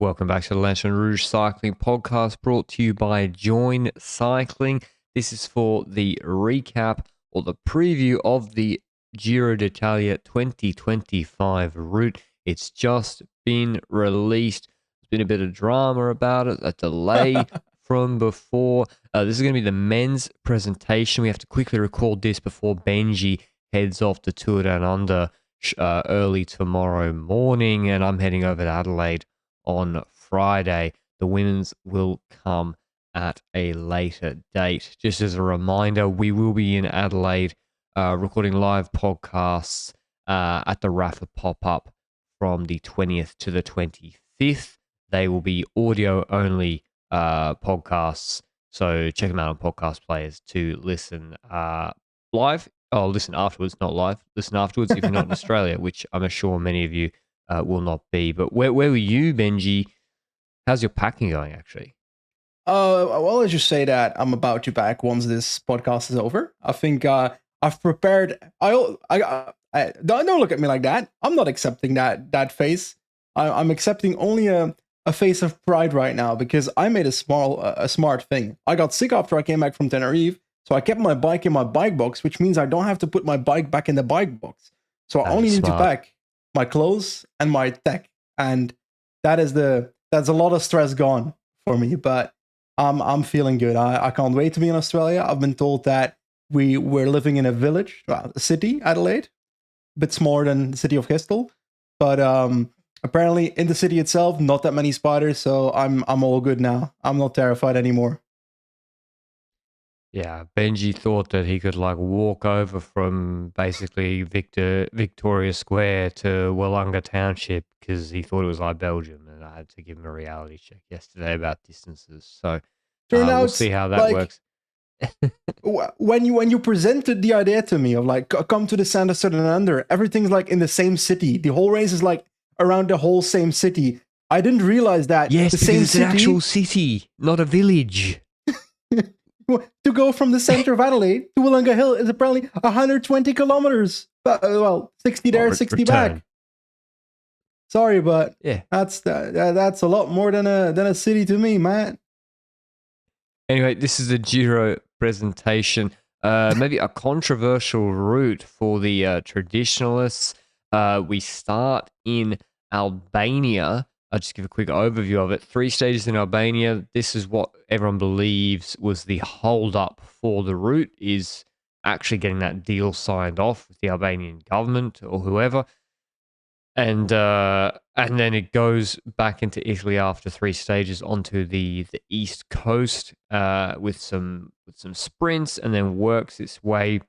Welcome back to the Lanterne Rouge Cycling Podcast, brought to you by Join Cycling. This is for the recap or the preview of the Giro d'Italia 2025 route. It's just been released. There's been a bit of drama about it, a delay from before. This is going to be the men's presentation. We have to quickly record this before Benji heads off to Tour Down Under early tomorrow morning, and I'm heading over to Adelaide on Friday. The women's will come at a later date. Just as a reminder, we will be in Adelaide recording live podcasts at the Rafa pop-up from the 20th to the 25th. They will be audio-only podcasts, so check them out on podcast players to listen live. Oh, listen afterwards, not live. Listen afterwards if you're not in Australia, which I'm sure many of you will not be. But where were you, Benji? How's your packing going, actually? Well, let's just say that I'm about to pack once this podcast is over. I think I've prepared. I don't look at me like that. I'm not accepting that face. I'm accepting only a face of pride right now because I made a smart thing. I got sick after I came back from Tenerife, so I kept my bike in my bike box, which means I don't have to put my bike back in the bike box. So I only need to pack my clothes and my tech, and that's a lot of stress gone for me. But I'm feeling good. I can't wait to be in Australia. I've been told that we're living in a village, a city, Adelaide, a bit smaller than the city of Gestel, but apparently in the city itself, not that many spiders. So I'm all good now. I'm not terrified anymore. Yeah, Benji thought that he could walk over from basically Victoria Square to Wollonga Township because he thought it was like Belgium, and I had to give him a reality check yesterday about distances. So we'll see how that works. when you presented the idea to me of come to the Sand Southern Under, everything's in the same city. The whole race is around the whole same city. I didn't realize that. Yes, the same it's an actual city, not a village. To go from the center of Adelaide to Wollonga Hill is apparently 120 kilometers. Well, 60 there, 60 back. Sorry, but yeah, that's a lot more than a city to me, man. Anyway, this is a Giro presentation. Maybe a controversial route for the traditionalists. We start in Albania. I'll just give a quick overview of it. 3 stages in Albania. This is what everyone believes was the hold-up for the route, is actually getting that deal signed off with the Albanian government or whoever. And then it goes back into Italy after 3 stages onto the east coast with some sprints, and then works its way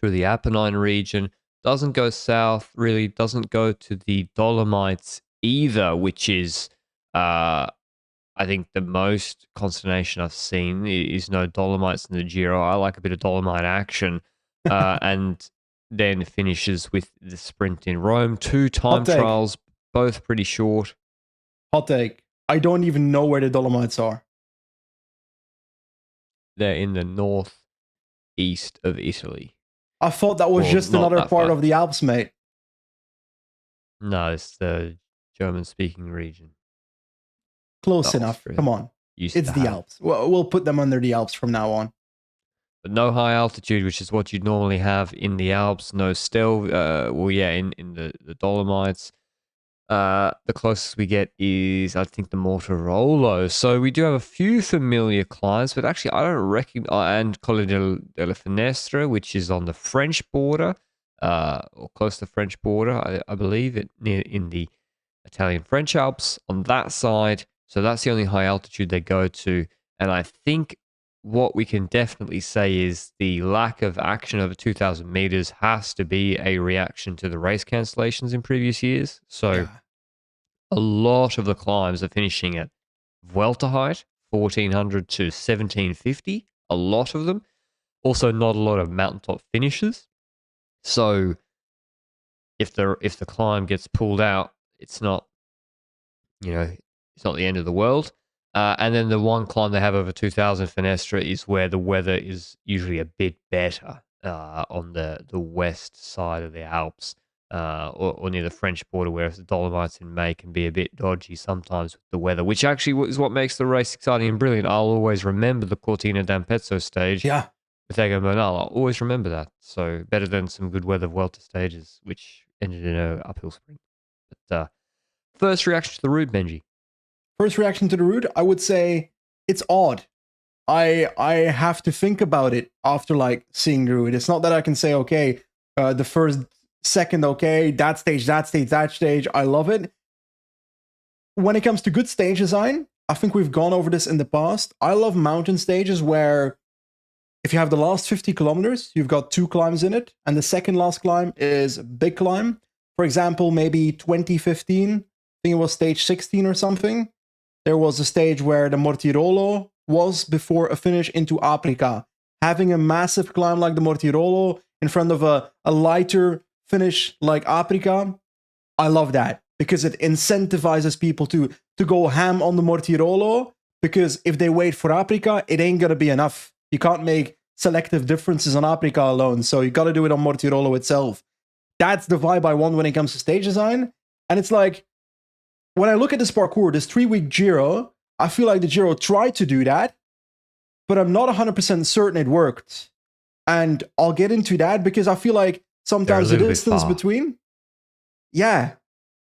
through the Apennine region. Doesn't go south, really. Doesn't go to the Dolomites either, which is, I think, the most consternation I've seen is no Dolomites in the Giro. I like a bit of Dolomite action. And then finishes with the sprint in Rome. 2 time trials, both pretty short. Hot take. I don't even know where the Dolomites are. They're in the northeast of Italy. I thought that was just another part of the Alps, mate. No, it's the German-speaking region. Close enough. Come on. It's the Alps. We'll put them under the Alps from now on. But no high altitude, which is what you'd normally have in the Alps. No still, in the Dolomites. The closest we get is, I think, the Mortirolo. So we do have a few familiar climbs, but actually I don't recognize, and Colle della Finestra, which is on the French border, or close to the French border, I believe, in the Italian-French Alps on that side. So that's the only high altitude they go to. And I think what we can definitely say is the lack of action over 2,000 meters has to be a reaction to the race cancellations in previous years. So a lot of the climbs are finishing at Vuelta height, 1,400 to 1,750. A lot of them. Also, not a lot of mountaintop finishes. So if the climb gets pulled out, it's not, it's not the end of the world. And then the one climb they have over 2,000, Finestra, is where the weather is usually a bit better on the west side of the Alps. or near the French border, whereas the Dolomites in May can be a bit dodgy sometimes with the weather, which actually is what makes the race exciting and brilliant. I'll always remember the Cortina d'Ampezzo stage Yeah. with Egan Bernal. I'll always remember that. So better than some good weather Vuelta stages, which ended in an uphill sprint. But first reaction to the route, Benji. First reaction to the route, I would say it's odd. I have to think about it after like seeing the route. It's not that I can say, okay, the first, second, okay, that stage, that stage, that stage, I love it. When it comes to good stage design, I think we've gone over this in the past. I love mountain stages where if you have the last 50 kilometers, you've got 2 climbs in it, and the second last climb is a big climb. For example, maybe 2015, I think it was stage 16 or something. There was a stage where the Mortirolo was before a finish into Aprica. Having a massive climb like the Mortirolo in front of a lighter finish like Aprica, I love that because it incentivizes people to go ham on the Mortirolo, because if they wait for Aprica, it ain't going to be enough. You can't make selective differences on Aprica alone, so you got to do it on Mortirolo itself. That's the vibe I want when it comes to stage design. And it's like, when I look at this parcours, this 3-week Giro, I feel like the Giro tried to do that, but I'm not 100% certain it worked. And I'll get into that because I feel like sometimes the distance between... Yeah,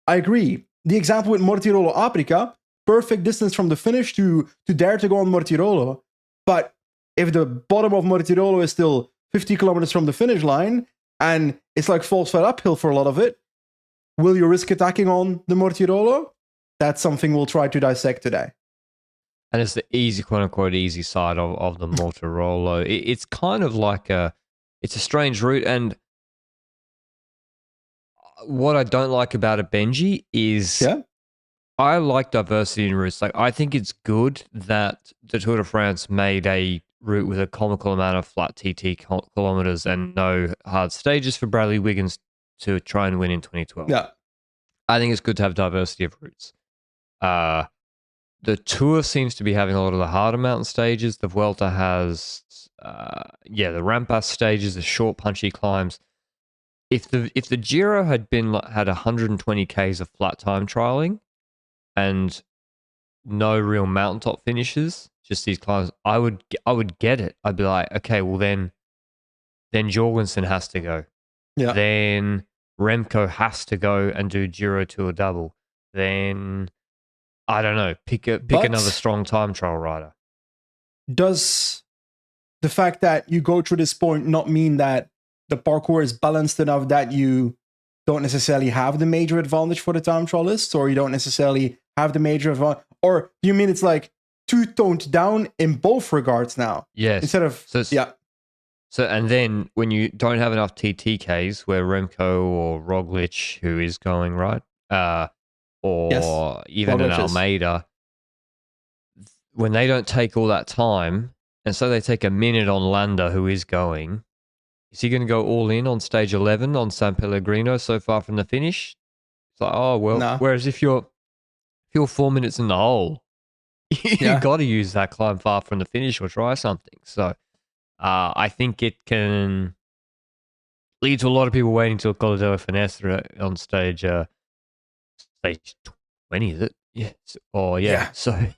I agree. The example with Mortirolo Aprica, perfect distance from the finish to dare to go on Mortirolo. But if the bottom of Mortirolo is still 50 kilometers from the finish line, and it's like falls flat uphill for a lot of it, will you risk attacking on the Mortirolo? That's something we'll try to dissect today. And it's the easy, quote unquote, easy side of the Mortirolo. It's kind of like it's a strange route. And what I don't like about it, Benji, is I like diversity in routes. Like, I think it's good that the Tour de France made a route with a comical amount of flat TT kilometers and no hard stages for Bradley Wiggins to try and win in 2012. Yeah. I think it's good to have diversity of routes. The Tour seems to be having a lot of the harder mountain stages. The Vuelta has, the rampas stages, the short, punchy climbs. If the Giro had 120 Ks of flat time trialing and no real mountaintop finishes, just these climbs, I would get it. I'd be like, okay, well then Jorgensen has to go. Yeah. Then Remco has to go and do Giro Tour double. Then I don't know, pick another strong time trial rider. Does the fact that you go through this point not mean that the parkour is balanced enough that you don't necessarily have the major advantage for the time trialists, or you don't necessarily have the major advantage? Or do you mean it's like too toned down in both regards now? Yes. Instead of, So, and then when you don't have enough TTKs where Remco or Roglic, who is going, right? Or even an Almeida, when they don't take all that time, and so they take a minute on Landa, who is going, is he going to go all in on stage 11 on San Pellegrino so far from the finish? It's like, oh, well, no. Whereas if you're 4 minutes in the hole, you got to use that climb far from the finish or try something. So I think it can lead to a lot of people waiting till Col de Finestra on stage 20, is it? Yes. Oh, yeah. So I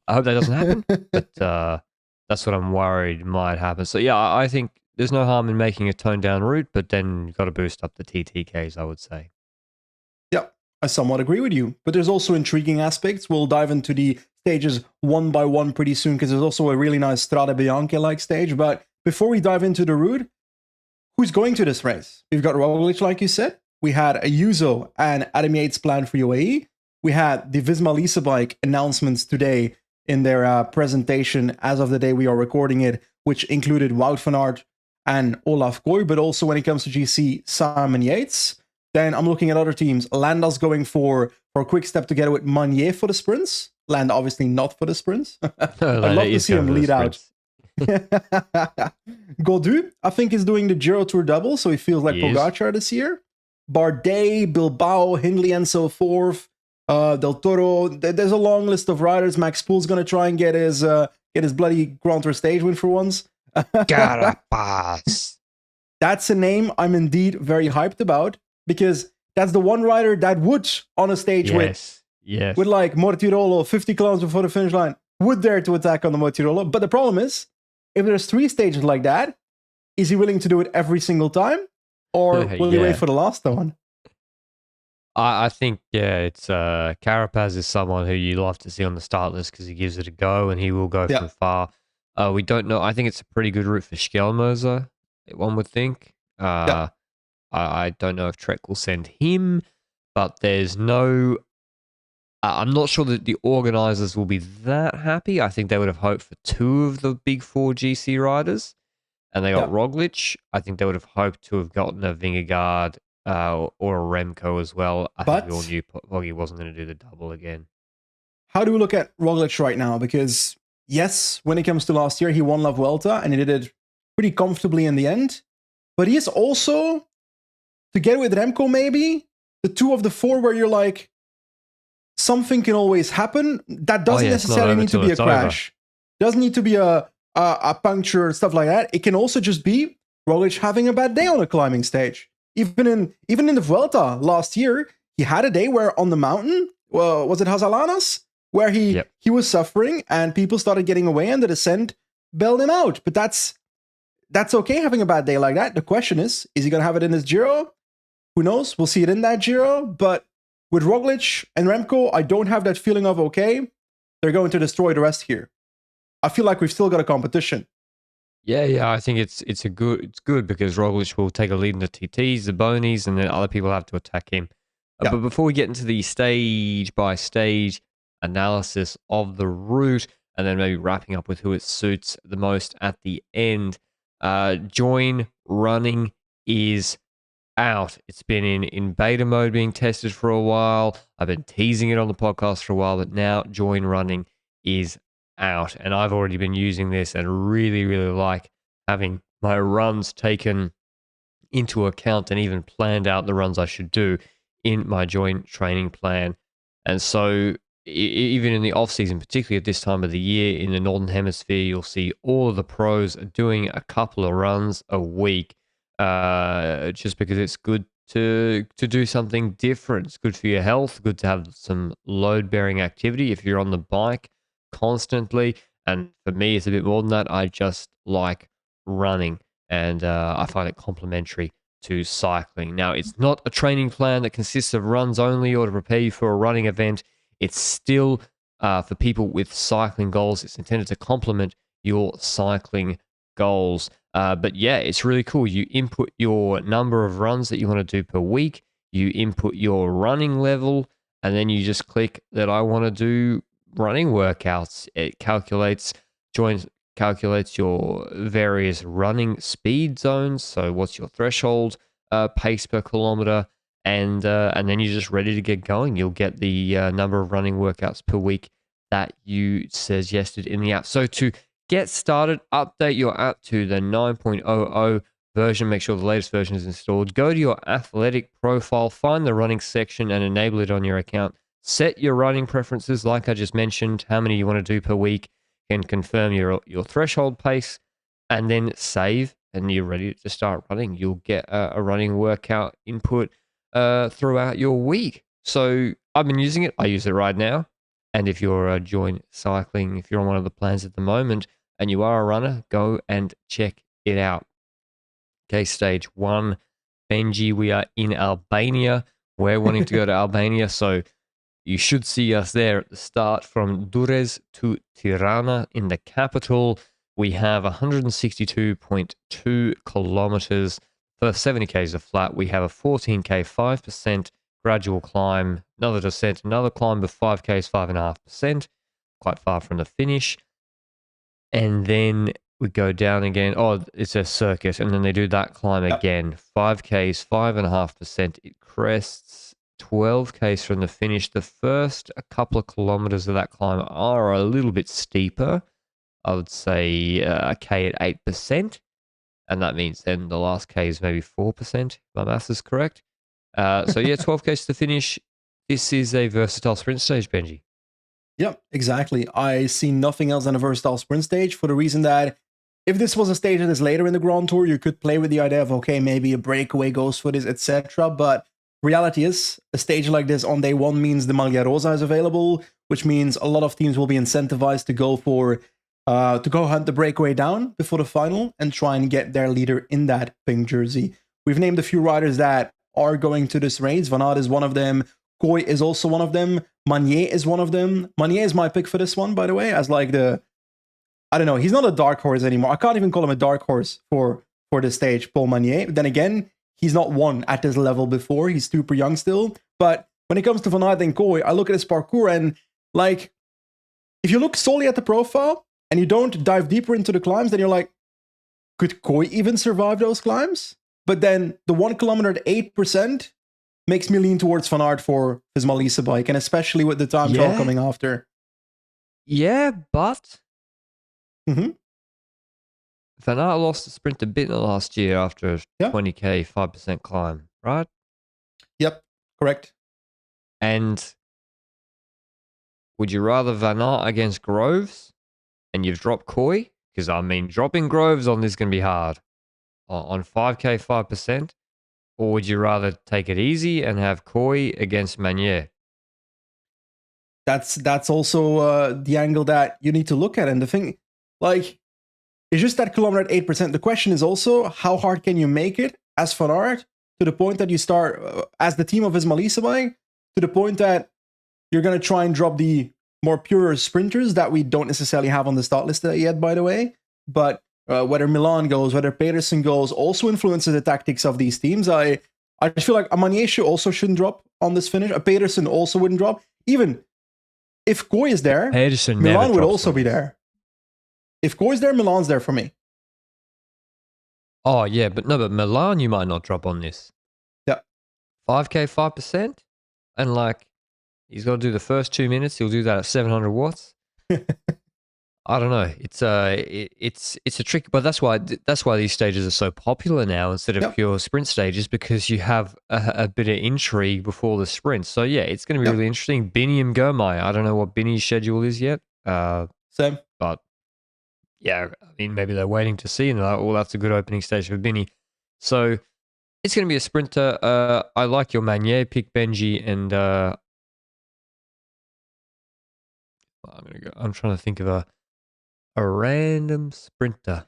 hope that doesn't happen. But that's what I'm worried might happen. So, yeah, I think there's no harm in making a toned down route, but then you've got to boost up the TTKs, I would say. Yeah, I somewhat agree with you. But there's also intriguing aspects. We'll dive into the stages one by one pretty soon, because there's also a really nice Strade Bianche-like stage. But before we dive into the route, who's going to this race? We've got Roglic, like you said. We had Ayuso and Adam Yates planned for UAE. We had the Visma Lease bike announcements today in their presentation as of the day we are recording it, which included Wout van Aert and Olaf Koy, but also when it comes to GC, Simon Yates. Then I'm looking at other teams. Landa's going for a quick step together with Manier for the sprints. Landa obviously not for the sprints. I'd love to see him lead out. Gaudu, I think, is doing the Giro Tour double, so he feels like Pogacar this year. Bardet, Bilbao, Hindley, and so forth. Del Toro. There's a long list of riders. Max Pool's going to try and get his bloody Grand Tour stage win for once. Carapaz. That's a name I'm indeed very hyped about. because that's the one rider that would, on a stage with like Mortirolo 50 kilometers before the finish line, would dare to attack on the Mortirolo. But the problem is, if there's 3 stages like that, is he willing to do it every single time? Or will he wait for the last one? I think, it's Carapaz is someone who you love to see on the start list because he gives it a go and he will go from far. We don't know. I think it's a pretty good route for Schelmoser, one would think. I don't know if Trek will send him, but there's no... I'm not sure that the organisers will be that happy. I think they would have hoped for 2 of the big 4 GC riders, and they got Roglic. I think they would have hoped to have gotten a Vingegaard or a Remco as well. I think we all knew Poggi wasn't going to do the double again. How do we look at Roglic right now? Because, yes, when it comes to last year, he won La Vuelta, and he did it pretty comfortably in the end. But he is also, together with Remco maybe, the 2 of the 4 where you're like, something can always happen. That doesn't necessarily need to be a crash. Doesn't need to be a puncture, stuff like that. It can also just be Roglic having a bad day on a climbing stage. Even in the Vuelta last year, he had a day where on the mountain, well, was it Hazalanas? Where he was suffering and people started getting away and the descent bailed him out. But that's okay having a bad day like that. The question is he going to have it in his Giro? Who knows? We'll see it in that Giro. But with Roglic and Remco, I don't have that feeling of, okay, they're going to destroy the rest here. I feel like we've still got a competition. Yeah, I think it's good because Roglic will take a lead in the TTs, the Bonies, and then other people have to attack him. But before we get into the stage-by-stage analysis of the route, and then maybe wrapping up with who it suits the most at the end, Join Running is out. It's been in beta mode being tested for a while. I've been teasing it on the podcast for a while, but now Join Running is out, and I've already been using this and really, really like having my runs taken into account and even planned out the runs I should do in my joint training plan. And so even in the off season, particularly at this time of the year in the Northern Hemisphere, you'll see all of the pros doing a couple of runs a week, just because it's good to do something different. It's good for your health, good to have some load-bearing activity if you're on the bike constantly. And for me, it's a bit more than that. I just like running, and I find it complementary to cycling. Now, it's not a training plan that consists of runs only or to prepare you for a running event. It's still for people with cycling goals. It's intended to complement your cycling goals. But yeah, it's really cool. You input your number of runs that you want to do per week. You input your running level, and then you just click that I want to do running workouts. It calculates your various running speed zones. So what's your threshold pace per kilometer, and then you're just ready to get going. You'll get the number of running workouts per week that you suggested in the app. So to get started, update your app to the 9.00 version. Make sure the latest version is installed. Go to your athletic profile, find the running section, and enable it on your account. Set your running preferences, like I just mentioned, how many you want to do per week, and confirm your threshold pace, and then save, and you're ready to start running. You'll get a running workout input throughout your week. So I've been using it. I use it right now. And if you're Join Cycling, if you're on one of the plans at the moment and you are a runner, go and check it out. Okay, stage 1, Benji, we are in Albania. We're wanting to go to Albania, so you should see us there at the start. From Durrës to Tirana in the capital, we have 162.2 kilometers. First 70 Ks are flat. We have a 14K, 5% gradual climb, another descent, another climb of 5Ks, 5.5%, quite far from the finish. And then we go down again. Oh, it's a circuit. And then they do that climb again. 5Ks, 5.5%. It crests 12Ks from the finish. The first a couple of kilometers of that climb are a little bit steeper. I would say a K at 8%. And that means then the last K is maybe 4%, if my maths is correct. So yeah, 12Ks to the finish. This is a versatile sprint stage, Benji. Yep, exactly. I see nothing else than a versatile sprint stage, for the reason that if this was a stage that is later in the Grand Tour, you could play with the idea of, okay, maybe a breakaway goes for this, etc. But reality is, a stage like this on day one means the Maglia Rosa is available, which means a lot of teams will be incentivized to go for to go hunt the breakaway down before the final and try and get their leader in that pink jersey. We've named a few riders that are going to this race. Van Aert is one of them. Kooi is also one of them. Manier is one of them. Manier is my pick for this one, by the way, as like I don't know, he's not a dark horse anymore. I can't even call him a dark horse for this stage, Paul Manier. Then again, he's not won at this level before. He's super young still. But when it comes to Van Aert and Kooi, I look at his parcours and like, if you look solely at the profile and you don't dive deeper into the climbs, then you're like, could Kooi even survive those climbs? But then the 1 kilometer at 8% makes me lean towards Van Aert for his Malisa bike, and especially with the time trial coming after. Yeah, but Mm-hmm. Van Aert lost the sprint a bit last year after a 20k 5% climb, right? Yep, correct. And would you rather Van Aert against Groves and you've dropped Kooi? Because, I mean, dropping Groves on this is going to be hard. On 5k 5%? Or would you rather take it easy and have Kooi against Manier? That's also the angle that you need to look at. And the thing, like, it's just that kilometer at 8%. The question is also, how hard can you make it as Van Aert to the point that you start, as the team of his Malisa bike, to the point that you're going to try and drop the more pure sprinters that we don't necessarily have on the start list yet, by the way. But whether Milan goes, whether Pedersen goes, also influences the tactics of these teams. I just feel like a Manier also shouldn't drop on this finish. A Pedersen also wouldn't drop. Even if Kooi is there, Pedersen Milan would also be there. If Kooi is there, Milan's there for me. Oh, yeah, but Milan you might not drop on this. Yeah. 5k 5%? And like, he's got to do the first 2 minutes. He'll do that at 700 watts. I don't know. It's a trick, but that's why these stages are so popular now instead of pure sprint stages, because you have a bit of intrigue before the sprint. So yeah, it's going to be really interesting. Binny and Gomai. I don't know what Binny's schedule is yet. Same. But yeah, I mean, maybe they're waiting to see, and they're like, well, that's a good opening stage for Binny. So it's going to be a sprinter. I like your Manier pick, Benji, and I'm trying to think of a random sprinter.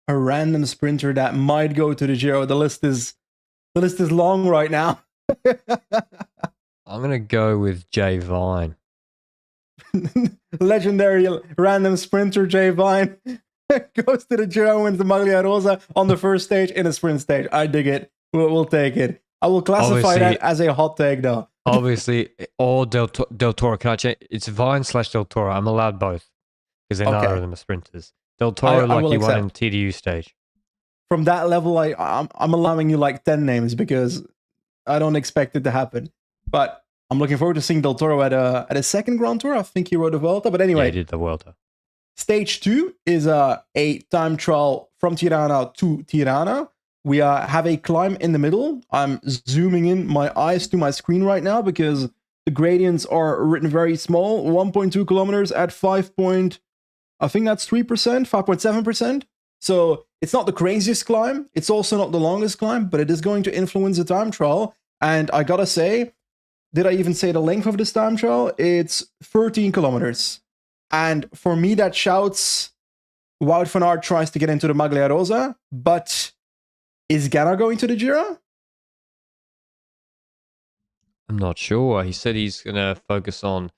A random sprinter that might go to the Giro. The list is long right now. I'm going to go with Jay Vine. Legendary random sprinter Jay Vine goes to the Giro, wins the Maglia Rosa on the first stage in a sprint stage. I dig it. We'll take it. I will classify that as a hot take, though. Obviously, or Del Toro. Can I change? It's Vine/Del Toro. I'm allowed both because they're neither of them are sprinters. Del Toro, like you won in TDU stage. From that level, I'm allowing you like 10 names because I don't expect it to happen. But I'm looking forward to seeing Del Toro at a second Grand Tour. I think he rode the Vuelta. But anyway, he did the Vuelta. Stage 2 is a time trial from Tirana to Tirana. We have a climb in the middle. I'm zooming in my eyes to my screen right now because the gradients are written very small. 1.2 kilometers at 5. I think that's 3%, 5.7%. So it's not the craziest climb. It's also not the longest climb, but it is going to influence the time trial. And I gotta say, did I even say the length of this time trial? It's 13 kilometers. And for me, that shouts, Wout van Aert tries to get into the Maglia Rosa, but is Ganna going to the Giro? I'm not sure. He said he's going to focus on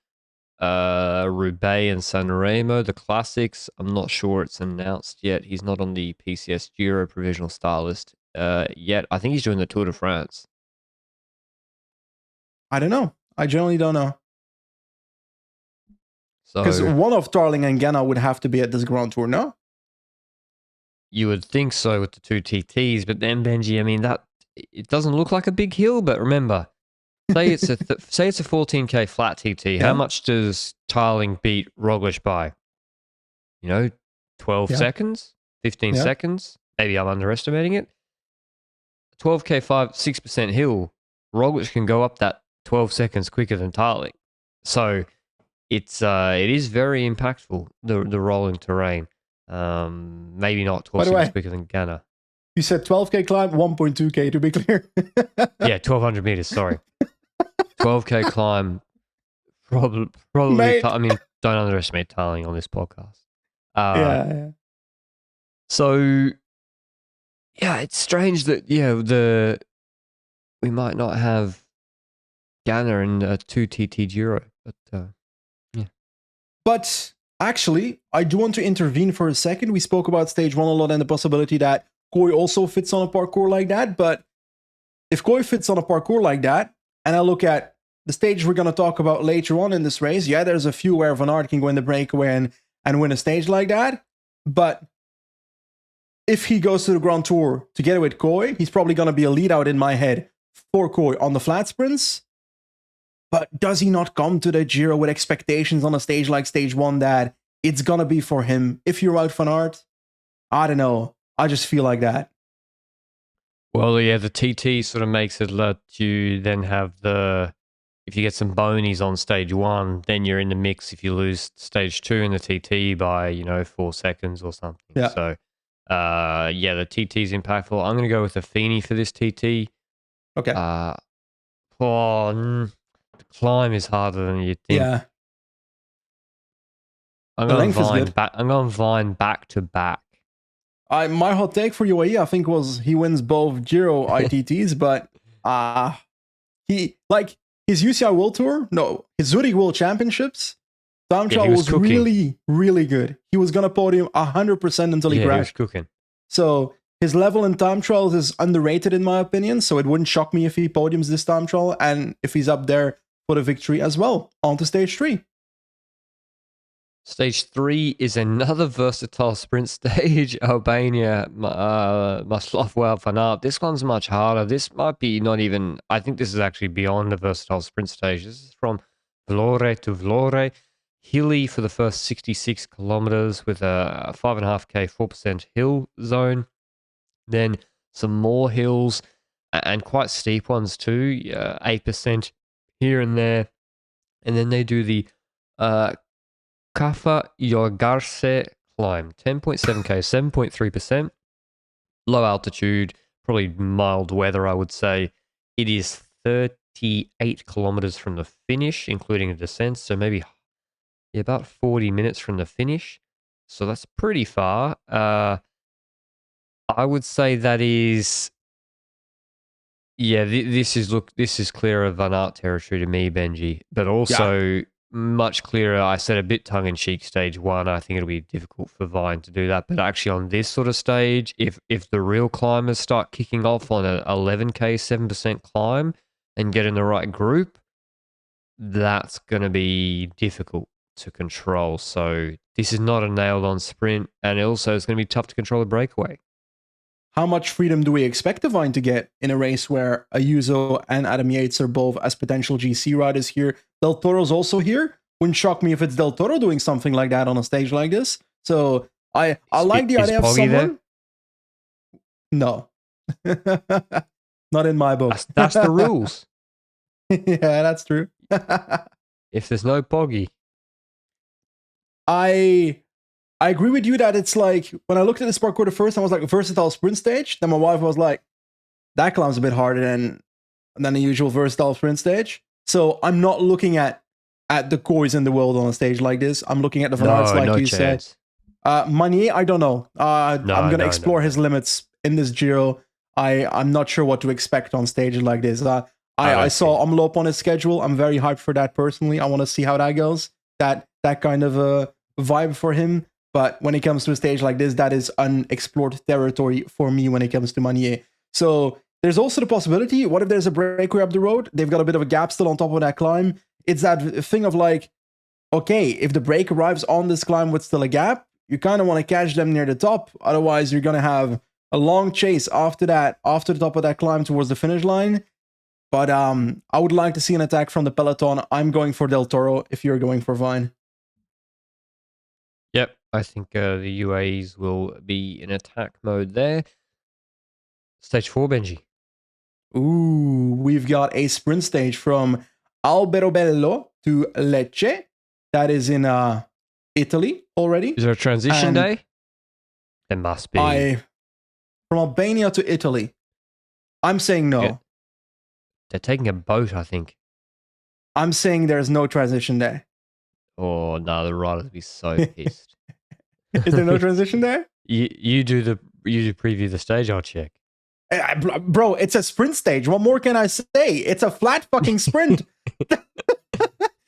Roubaix and San Remo, the classics. I'm not sure it's announced yet. He's not on the PCS Giro provisional star list yet. I think he's doing the Tour de France. I don't know. I generally don't know. Because So one of Tarling and Ganna would have to be at this Grand Tour, no? you would think so with the two TTs, but then Benji, I mean, that it doesn't look like a big hill. But remember, say it's a 14k flat TT. How much does Tarling beat Roglic by? 12 seconds, 15 seconds. Maybe I'm underestimating it. 12k 6% hill. Roglic can go up that 12 seconds quicker than Tarling. So it is very impactful, the rolling terrain. Maybe not 12 seconds quicker than Ganna. You said 12K climb, 1.2K to be clear. Yeah, 1,200 meters. Sorry, 12K climb. Probably. Mate. I mean, don't underestimate tiling on this podcast. Yeah. So, yeah, it's strange that we might not have Ganna in a 2TT Giro, but yeah. But actually, I do want to intervene for a second. We spoke about stage 1 a lot and the possibility that Koi also fits on a parkour like that. But if Koi fits on a parkour like that, and I look at the stage we're going to talk about later on in this race, yeah, there's a few where Van Aert can win the breakaway and win a stage like that. But if he goes to the Grand Tour together with Koi, he's probably going to be a lead out in my head for Koi on the flat sprints. But does he not come to the Giro with expectations on a stage like stage 1 that it's going to be for him? If you're out Van Aert, I don't know. I just feel like that. Well, yeah, the TT sort of makes it let you then have if you get some bonies on stage 1, then you're in the mix if you lose stage 2 in the TT by, 4 seconds or something. Yeah. So, the TT is impactful. I'm going to go with the Feeney for this TT. Okay. The climb is harder than you'd think. Yeah. I'm going Vine back to back. My hot take for UAE, I think, was he wins both Giro ITTs, but his UCI World Tour, his Zurich World Championships, time trial was really, really good. He was gonna podium 100% until he crashed. He was cooking. So his level in time trials is underrated in my opinion. So it wouldn't shock me if he podiums this time trial and if he's up there for the victory as well. On to stage 3. Stage 3 is another versatile sprint stage. Albania, Maslov, Van Aert. This one's much harder. This might be not even... I think this is actually beyond the versatile sprint stage. This is from Vlore to Vlore. Hilly for the first 66 kilometers with a 5.5K, 4% hill zone. Then some more hills and quite steep ones too. 8% here and there. And then they do the... Kafa Yorgarse climb, 10.7K, 7.3%. Low altitude, probably mild weather, I would say. It is 38 kilometers from the finish, including a descent. So maybe about 40 minutes from the finish. So that's pretty far. I would say that is... Yeah, this is clear of Van Aert territory to me, Benji. But also... much clearer. I said a bit tongue-in-cheek stage 1. I think it'll be difficult for Vine to do that. But actually on this sort of stage, if the real climbers start kicking off on an 11K, 7% climb and get in the right group, that's going to be difficult to control. So this is not a nailed-on sprint. And also it's going to be tough to control the breakaway. How much freedom do we expect the Vine to get in a race where Ayuso and Adam Yates are both as potential GC riders here? Del Toro's also here. Wouldn't shock me if it's Del Toro doing something like that on a stage like this. So I like the idea of someone. There? No. Not in my book. That's the rules. Yeah, that's true. If there's no Poggy. I agree with you that it's like, when I looked at this parkour the first time, I was like, a versatile sprint stage. Then my wife was like, that climb's a bit harder than the usual versatile sprint stage. So I'm not looking at the Kois in the world on a stage like this. I'm looking at the Van Aerts, like you said. Manier, I don't know. I'm going to explore his limits in this Giro. I'm not sure what to expect on stages like this. I saw Omloop on his schedule. I'm very hyped for that personally. I want to see how that goes. That kind of a vibe for him. But when it comes to a stage like this, that is unexplored territory for me when it comes to Manier. So there's also the possibility, what if there's a breakaway up the road? They've got a bit of a gap still on top of that climb. It's that thing of like, okay, if the break arrives on this climb with still a gap, you kind of want to catch them near the top. Otherwise, you're going to have a long chase after that, after the top of that climb towards the finish line. But I would like to see an attack from the peloton. I'm going for Del Toro if you're going for Vine. Yep, I think the UAEs will be in attack mode there. Stage 4, Benji. Ooh, we've got a sprint stage from Alberobello to Lecce. That is in Italy already. Is there a transition day? There must be. from Albania to Italy. I'm saying no. Yeah. They're taking a boat, I think. I'm saying there's no transition day. Oh no, the riders would be so pissed. Is there no transition there? You do preview the stage. I'll check. Bro, it's a sprint stage. What more can I say? It's a flat fucking sprint.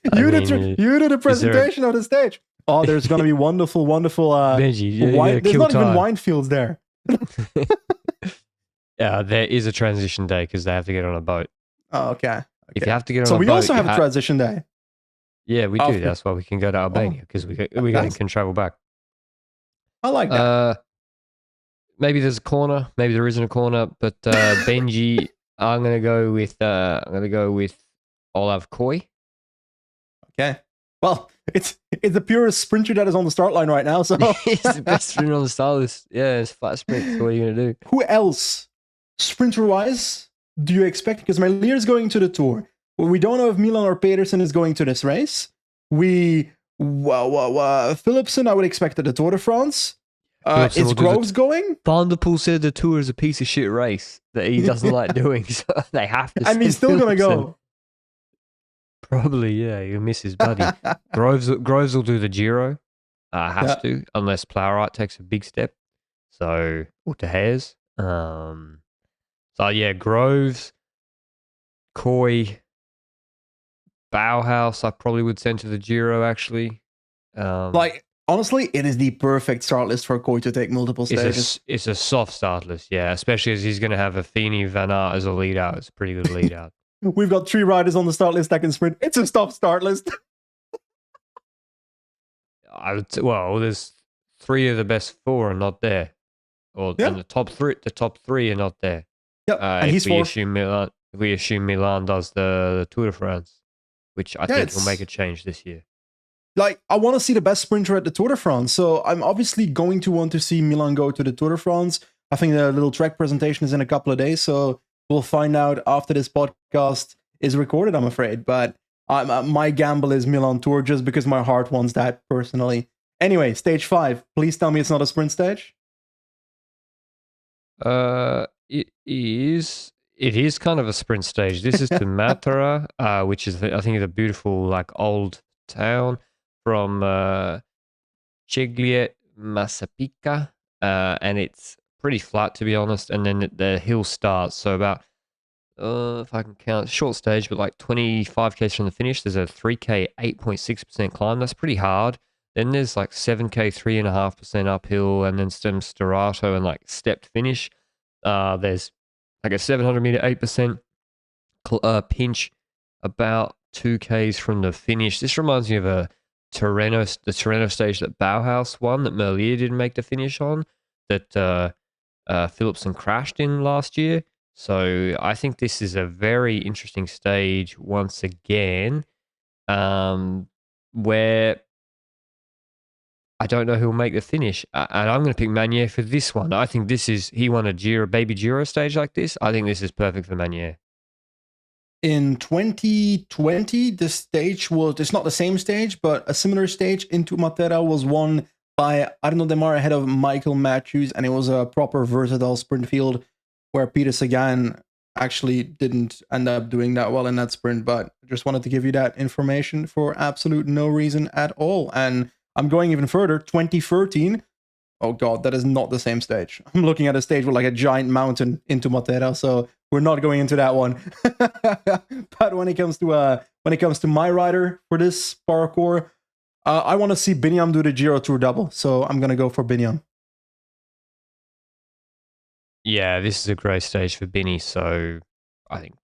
You do the presentation of the stage. Oh, there's gonna be wonderful Benji, there's not even wine fields there. Yeah, there is a transition day because they have to get on a boat. Oh, okay. If you have to get on so a boat, we also have a transition day. Yeah, we do. That's why we can go to Albania because we can travel back. I like that. Maybe there's a corner. Maybe there isn't a corner. But Benji, I'm gonna go with Olav Koi. Okay. Well, it's the purest sprinter that is on the start line right now. So he's the best sprinter on the start list. Yeah, it's flat sprint. So what are you gonna do? Who else, sprinter wise, do you expect? Because Merlier is going to the Tour. We don't know if Milan or Pedersen is going to this race. Philipsen, I would expect at the Tour de France. Is Groves going? Van der Poel said the Tour is a piece of shit race that he doesn't like doing, so they have to. And he's still going to go. Probably, yeah. He'll miss his buddy. Groves will do the Giro. Has to, unless Plowright takes a big step. So, or De Haas. So, yeah, Groves, Coy, Bauhaus, I probably would send to the Giro, actually. Honestly, it is the perfect start list for Coy to take multiple stages. It's a soft start list, yeah, especially as he's going to have a Feeney Van Aert as a lead out. It's a pretty good lead out. We've got 3 riders on the start list that can sprint. It's a soft start list. There's 3 of the best 4 are not there. And the top 3 are not there. Yep. And if we assume Milan does the Tour de France, which I think will make a change this year. I want to see the best sprinter at the Tour de France, so I'm obviously going to want to see Milan go to the Tour de France. I think the little track presentation is in a couple of days, so we'll find out after this podcast is recorded, I'm afraid. But my gamble is Milan Tour just because my heart wants that personally. Anyway, stage 5. Please tell me it's not a sprint stage. It is kind of a sprint stage. This is to Matara, which is I think the beautiful old town from Ceglie Massapica, and it's pretty flat to be honest. And then the hill starts, so about if I can count, short stage, but 25k from the finish. There's a 3k 8.6% climb. That's pretty hard. Then there's 7k 3.5% uphill, and then some Stirato and stepped finish. There's a 700 meter 8% pinch about 2k's from the finish. This reminds me of the Tirreno stage that Bauhaus won, that Merlier didn't make the finish on, that Philipsen crashed in last year. So I think this is a very interesting stage once again, where I don't know who will make the finish. And I'm going to pick Manier for this one. I think he won a baby Giro stage like this. I think this is perfect for Manier. In 2020, the stage it's not the same stage, but a similar stage into Matera was won by Arnaud Demar ahead of Michael Matthews, and it was a proper versatile sprint field where Peter Sagan actually didn't end up doing that well in that sprint, but I just wanted to give you that information for absolute no reason at all. And I'm going even further, 2013. Oh god, that is not the same stage. I'm looking at a stage with a giant mountain into Matera, so we're not going into that one. But when it comes to my rider for this parkour, I want to see Binyam do the Giro Tour double, so I'm gonna go for Binyam. Yeah, this is a great stage for Binny. So I think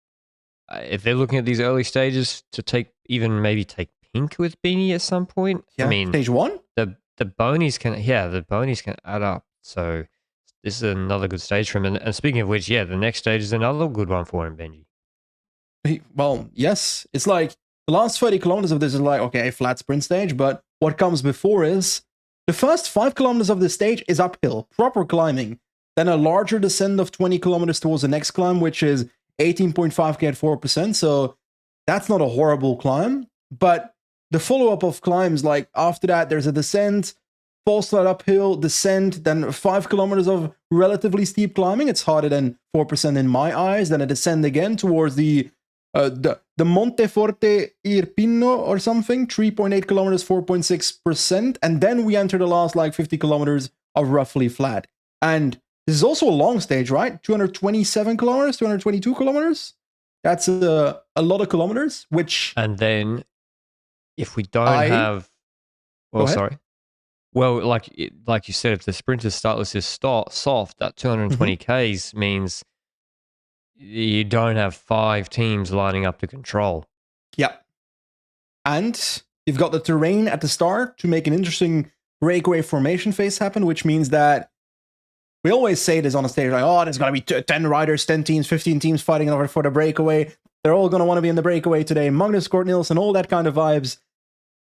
if they're looking at these early stages to maybe take pink with Binny at some point. Yeah, I mean, stage 1. The bonies can add up. So this is another good stage for him. And speaking of which, the next stage is another good one for him, Benji. Well, yes. It's the last 30 kilometers of this is okay, flat sprint stage, but what comes before is the first 5 kilometers of this stage is uphill, proper climbing. Then a larger descent of 20 kilometers towards the next climb, which is 18.5k at 4%. So that's not a horrible climb, but the follow-up of climbs, after that, there's a descent, false start uphill, descent, then 5 kilometers of relatively steep climbing. It's harder than 4% in my eyes. Then a descent again towards the Monteforte Irpino or something, 3.8 kilometers, 4.6%. And then we enter the last like 50 kilometers of roughly flat. And this is also a long stage, right? 227 kilometers, 222 kilometers. That's a lot of kilometers, which... And then if we don't have... Well, sorry. Well, like you said, if the sprinters start list is soft, that 220 Ks means you don't have 5 teams lining up to control. Yep. And you've got the terrain at the start to make an interesting breakaway formation phase happen, which means that we always say this on a stage, like, oh, there's going to be 10 riders, 10 teams, 15 teams fighting over for the breakaway. They're all going to want to be in the breakaway today. Magnus Cort Nielsen, all that kind of vibes.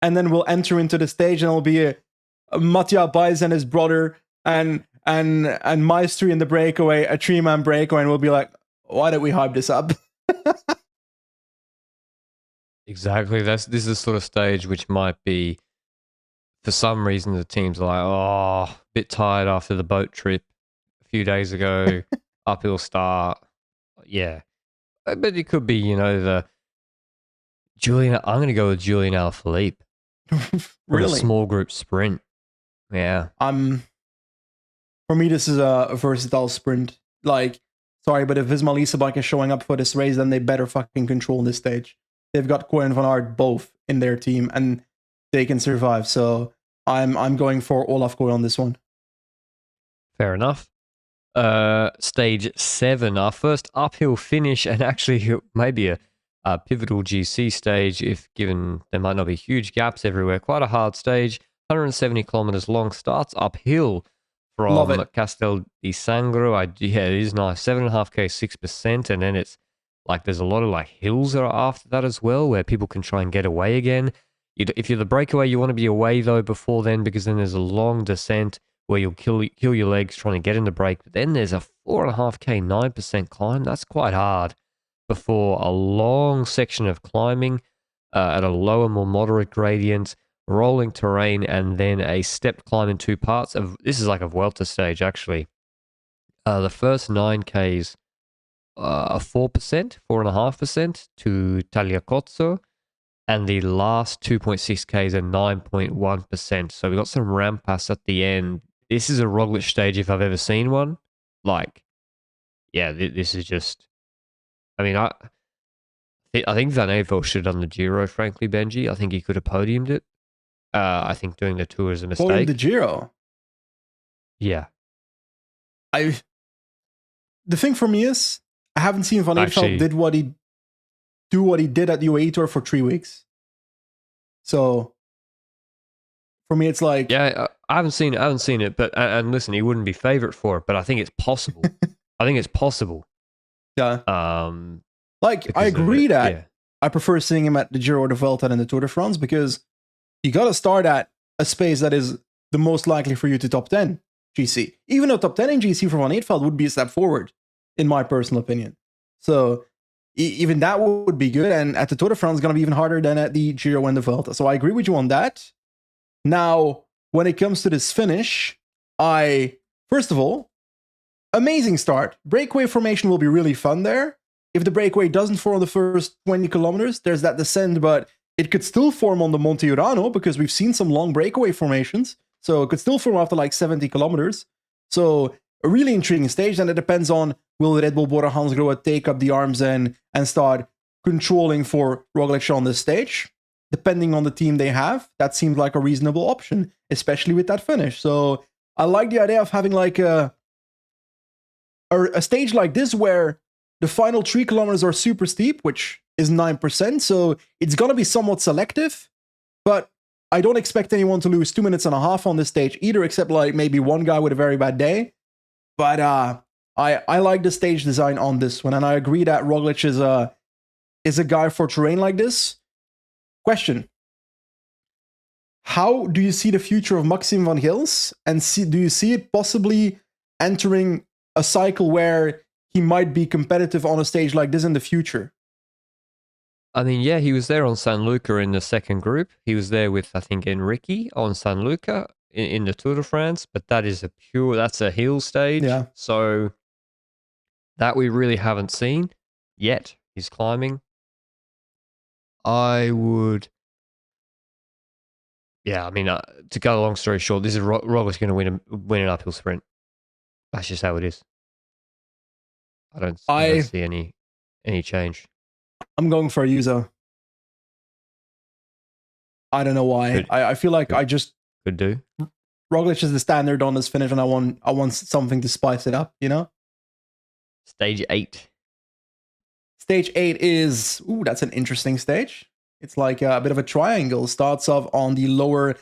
And then we'll enter into the stage and it'll be a Mattia Baez and his brother and Maestri in the breakaway, a 3-man breakaway, and we'll be like, why don't we hype this up? Exactly. This is the sort of stage which might be, for some reason, the teams are like, oh, a bit tired after the boat trip a few days ago, uphill start. Yeah. But it could be, the Julian. I'm going to go with Julian Alaphilippe. Really? A small group sprint. Yeah. For me, this is a versatile sprint. Like, sorry, but if Visma Lease bike is showing up for this race, then they better fucking control this stage. They've got Koy and Van Aert both in their team, and they can survive. So I'm going for Olaf Koy on this one. Fair enough. Stage 7, our first uphill finish, and actually maybe a pivotal GC stage, if given there might not be huge gaps everywhere. Quite a hard stage, 170 kilometers long, starts uphill from Castel di Sangro. Yeah, it is nice, 7.5k, 6%, and then it's like there's a lot of like hills that are after that as well, where people can try and get away again. If you're the breakaway, you want to be away though before then, because then there's a long descent where you'll kill your legs trying to get in the break. But then there's a 4.5k, 9% climb. That's quite hard before a long section of climbing at a lower, more moderate gradient, rolling terrain, and then a stepped climb in 2 parts. This is like a Vuelta stage, actually. The first 9Ks are 4%, 4.5% to Tagliacozzo, and the last 2.6Ks are 9.1%. So we got some rampas at the end. This is a Roglic stage if I've ever seen one. Like, yeah, this is just... I mean, I think Van Aert should have done the Giro, frankly, Benji. I think he could have podiumed it. I think doing the Tour is a mistake. Podiumed the Giro? Yeah. The thing for me is, I haven't seen Van Aert do what he did at the UAE Tour for 3 weeks. So, for me, it's like... Yeah, I haven't seen it, but... And listen, he wouldn't be favourite for it, but I think it's possible. I think it's possible. Yeah. I agree that I prefer seeing him at the Giro or the Vuelta than the Tour de France, because you got to start at a space that is the most likely for you to top 10 GC. Even a top 10 in GC for Van Aert would be a step forward, in my personal opinion. So even that would be good. And at the Tour de France, it's going to be even harder than at the Giro and the Vuelta. So I agree with you on that. Now, when it comes to this finish, first of all, amazing start. Breakaway formation will be really fun there. If the breakaway doesn't form on the first 20 kilometers, there's that descent, but it could still form on the Monte Urano, because we've seen some long breakaway formations. So it could still form after like 70 kilometers. So a really intriguing stage, and it depends on, will Red Bull Bora Hansgrohe take up the arms and start controlling for Roglic on this stage? Depending on the team they have, that seems like a reasonable option, especially with that finish. So I like the idea of having like a stage like this where the final 3 kilometers are super steep, which is 9%. So it's going to be somewhat selective, but I don't expect anyone to lose 2.5 minutes on this stage either, except like maybe one guy with a very bad day. But I like the stage design on this one, and I agree that Roglic is a guy for terrain like this. Question: how do you see the future of Maxim van Gils, and do you see it possibly entering a cycle where he might be competitive on a stage like this in the future? I mean, yeah, he was there on San Luca in the second group. He was there with, I think, Enrique on San Luca in the Tour de France, but that's a hill stage. Yeah. So that we really haven't seen yet. He's climbing. I would. Yeah, I mean, to cut a long story short, this is Roglic's going to win an uphill sprint. That's just how it is. I don't see any change. I'm going for a user. I don't know why. I feel like I just could do. Roglic is the standard on this finish, and I want something to spice it up. You know. Stage 8. Stage 8 is that's an interesting stage. It's like a bit of a triangle. Starts off on the lower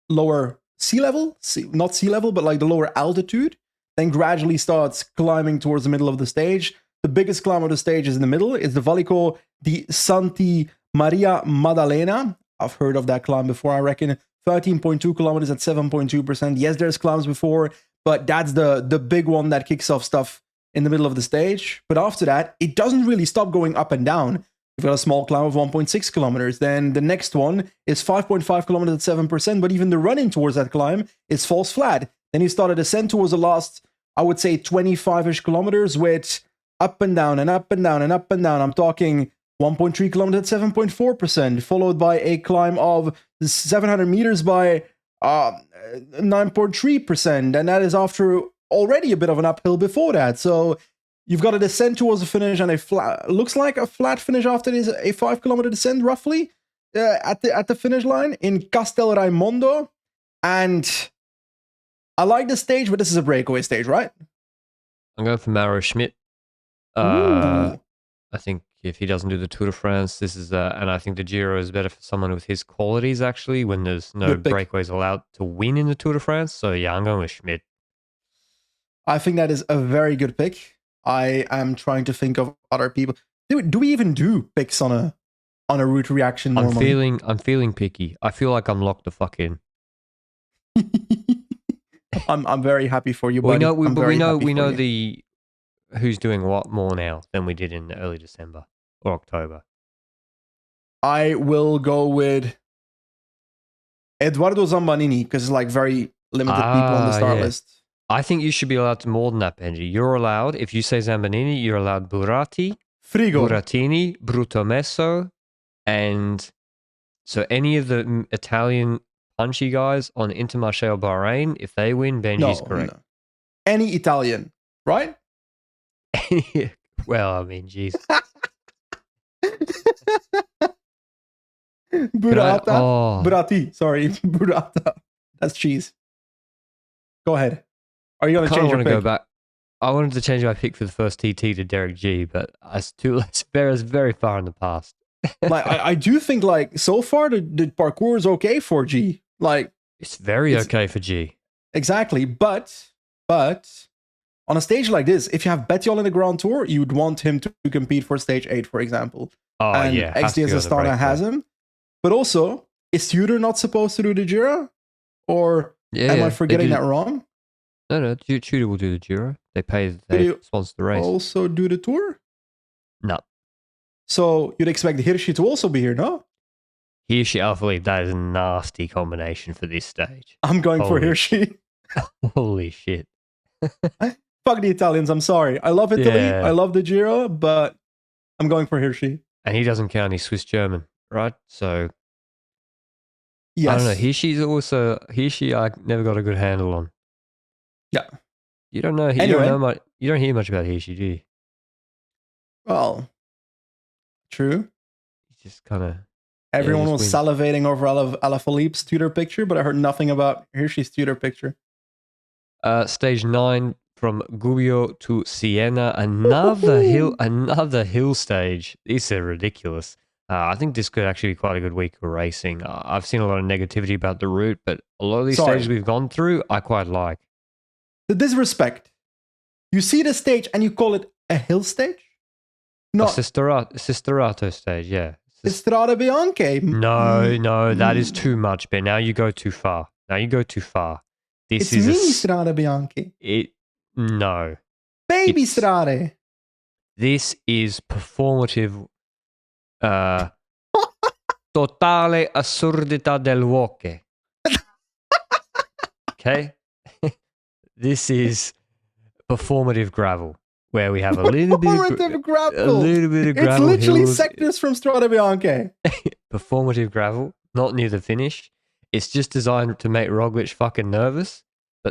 lower sea level, not sea level, but like the lower altitude. Then gradually starts climbing towards the middle of the stage. The biggest climb of the stage is in the middle. It's the Valico di Santi Maria Maddalena. I've heard of that climb before, I reckon. 13.2 kilometers at 7.2%. Yes, there's climbs before, but that's the big one that kicks off stuff in the middle of the stage. But after that, it doesn't really stop going up and down. You've got a small climb of 1.6 kilometers. Then the next one is 5.5 kilometers at 7%, but even the running towards that climb is falls flat. Then you start a descent towards the last, I would say, 25-ish kilometers with up and down and up and down and up and down. I'm talking 1.3 kilometers at 7.4%, followed by a climb of 700 meters by 9.3%. And that is after already a bit of an uphill before that. So you've got a descent towards the finish and looks like a flat finish after this, a 5-kilometer descent roughly at the finish line in Castel Raimondo. And I like this stage, but this is a breakaway stage, right? I'm going for Mauro Schmidt. I think if he doesn't do the Tour de France, this is and I think the Giro is better for someone with his qualities, actually, when there's no breakaways allowed to win in the Tour de France. So yeah, I'm going with Schmidt. I think that is a very good pick. I am trying to think of other people. Do we even do picks on a route reaction normally? I'm feeling picky. I feel like I'm locked the fuck in. I'm very happy for you, buddy. We know who's doing what more now than we did in early December or October. I will go with Edoardo Zambanini because it's like very limited people on the start list. I think you should be allowed to more than that, Benji. You're allowed, if you say Zambanini, you're allowed Buratti, Frigo, Burattini, Bruttomesso, and so any of the Italian punchy guys on Intermarché or Bahrain, if they win, Benji's correct. No. Any Italian, right? Well, I mean, jeez. Burrata? Buratti, sorry. Burrata. That's cheese. Go ahead. Are you going to change your pick? Go back. I wanted to change my pick for the first TT to Derek G, but it's very far in the past. Like I do think like so far the parkour is okay for G. Like it's okay for G. Exactly, but on a stage like this, if you have Bettiol in the Grand Tour, you would want him to compete for stage 8, for example. Oh, and yeah. XDS Astana has him. But also, is Tudor not supposed to do the Giro? Or am I forgetting that wrong? No. Tudor will do the Giro. They sponsor the race. Also do the Tour? No. So you'd expect Hirschi to also be here, no? Hirschi, I believe that is a nasty combination for this stage. I'm going for Hirschi. Holy shit. Fuck the Italians, I'm sorry. I love Italy, I love the Giro, but I'm going for Hirschi. And he doesn't count, he's Swiss-German, right? So, yes. I don't know, Hirschi I never got a good handle on. Yeah. You don't know, you don't hear much about Hirschi, do you? Well, true. He's just kind of... Everyone was salivating over Alaphilippe's Tudor picture, but I heard nothing about Hirschi's Tudor picture. Stage 9 from Gubbio to Siena, another hill stage. These are ridiculous. I think this could actually be quite a good week of racing. I've seen a lot of negativity about the route, but a lot of these stages we've gone through, I quite like. The disrespect. You see the stage and you call it a hill stage? No, Sisterato stage, yeah. Strade Bianche. No, that is too much, Ben. Now you go too far. It's mini Strade Bianche. No. Baby Strade. This is performative Totale assurdità del walk. Okay? This is performative gravel, where we have a little bit Performative gravel. of It's gravel literally hills. sectors from Strade Bianche. Performative gravel, not near the finish. It's just designed to make Roglic fucking nervous,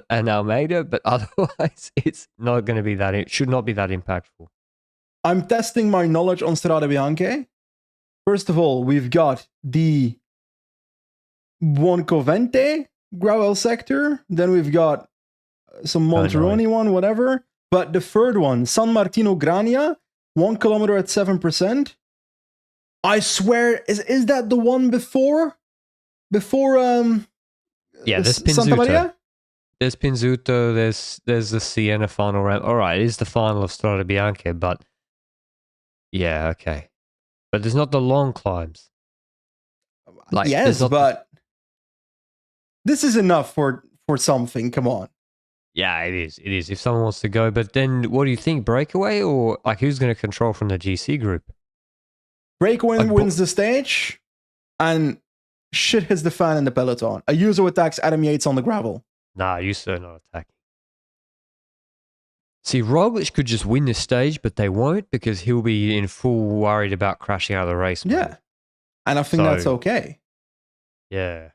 and Almeida, but otherwise it's not going to be that. It should not be that impactful. I'm testing my knowledge on Strade Bianche. First of all, we've got the Buoncovente gravel sector. Then we've got some Monteroni one, whatever. But the third one, San Martino Grania, 1 kilometer at 7%. I swear, is that the one before yeah, there's Santa Maria? Pinzuto. There's Pinzuto, there's the Siena final round. All right, it is the final of Strade Bianche, but yeah, okay. But there's not the long climbs. Like, yes, but this is enough for something. Come on. Yeah, it is. It is. If someone wants to go, but then what do you think? Breakaway or like who's going to control from the GC group? Breakaway wins the stage, and shit hits the fan in the peloton. Ayuso attacks Adam Yates on the gravel. Nah, Ayuso not attacking. See, Roglic could just win this stage, but they won't because he'll be in full worried about crashing out of the race. Yeah, and I think that's okay. Yeah,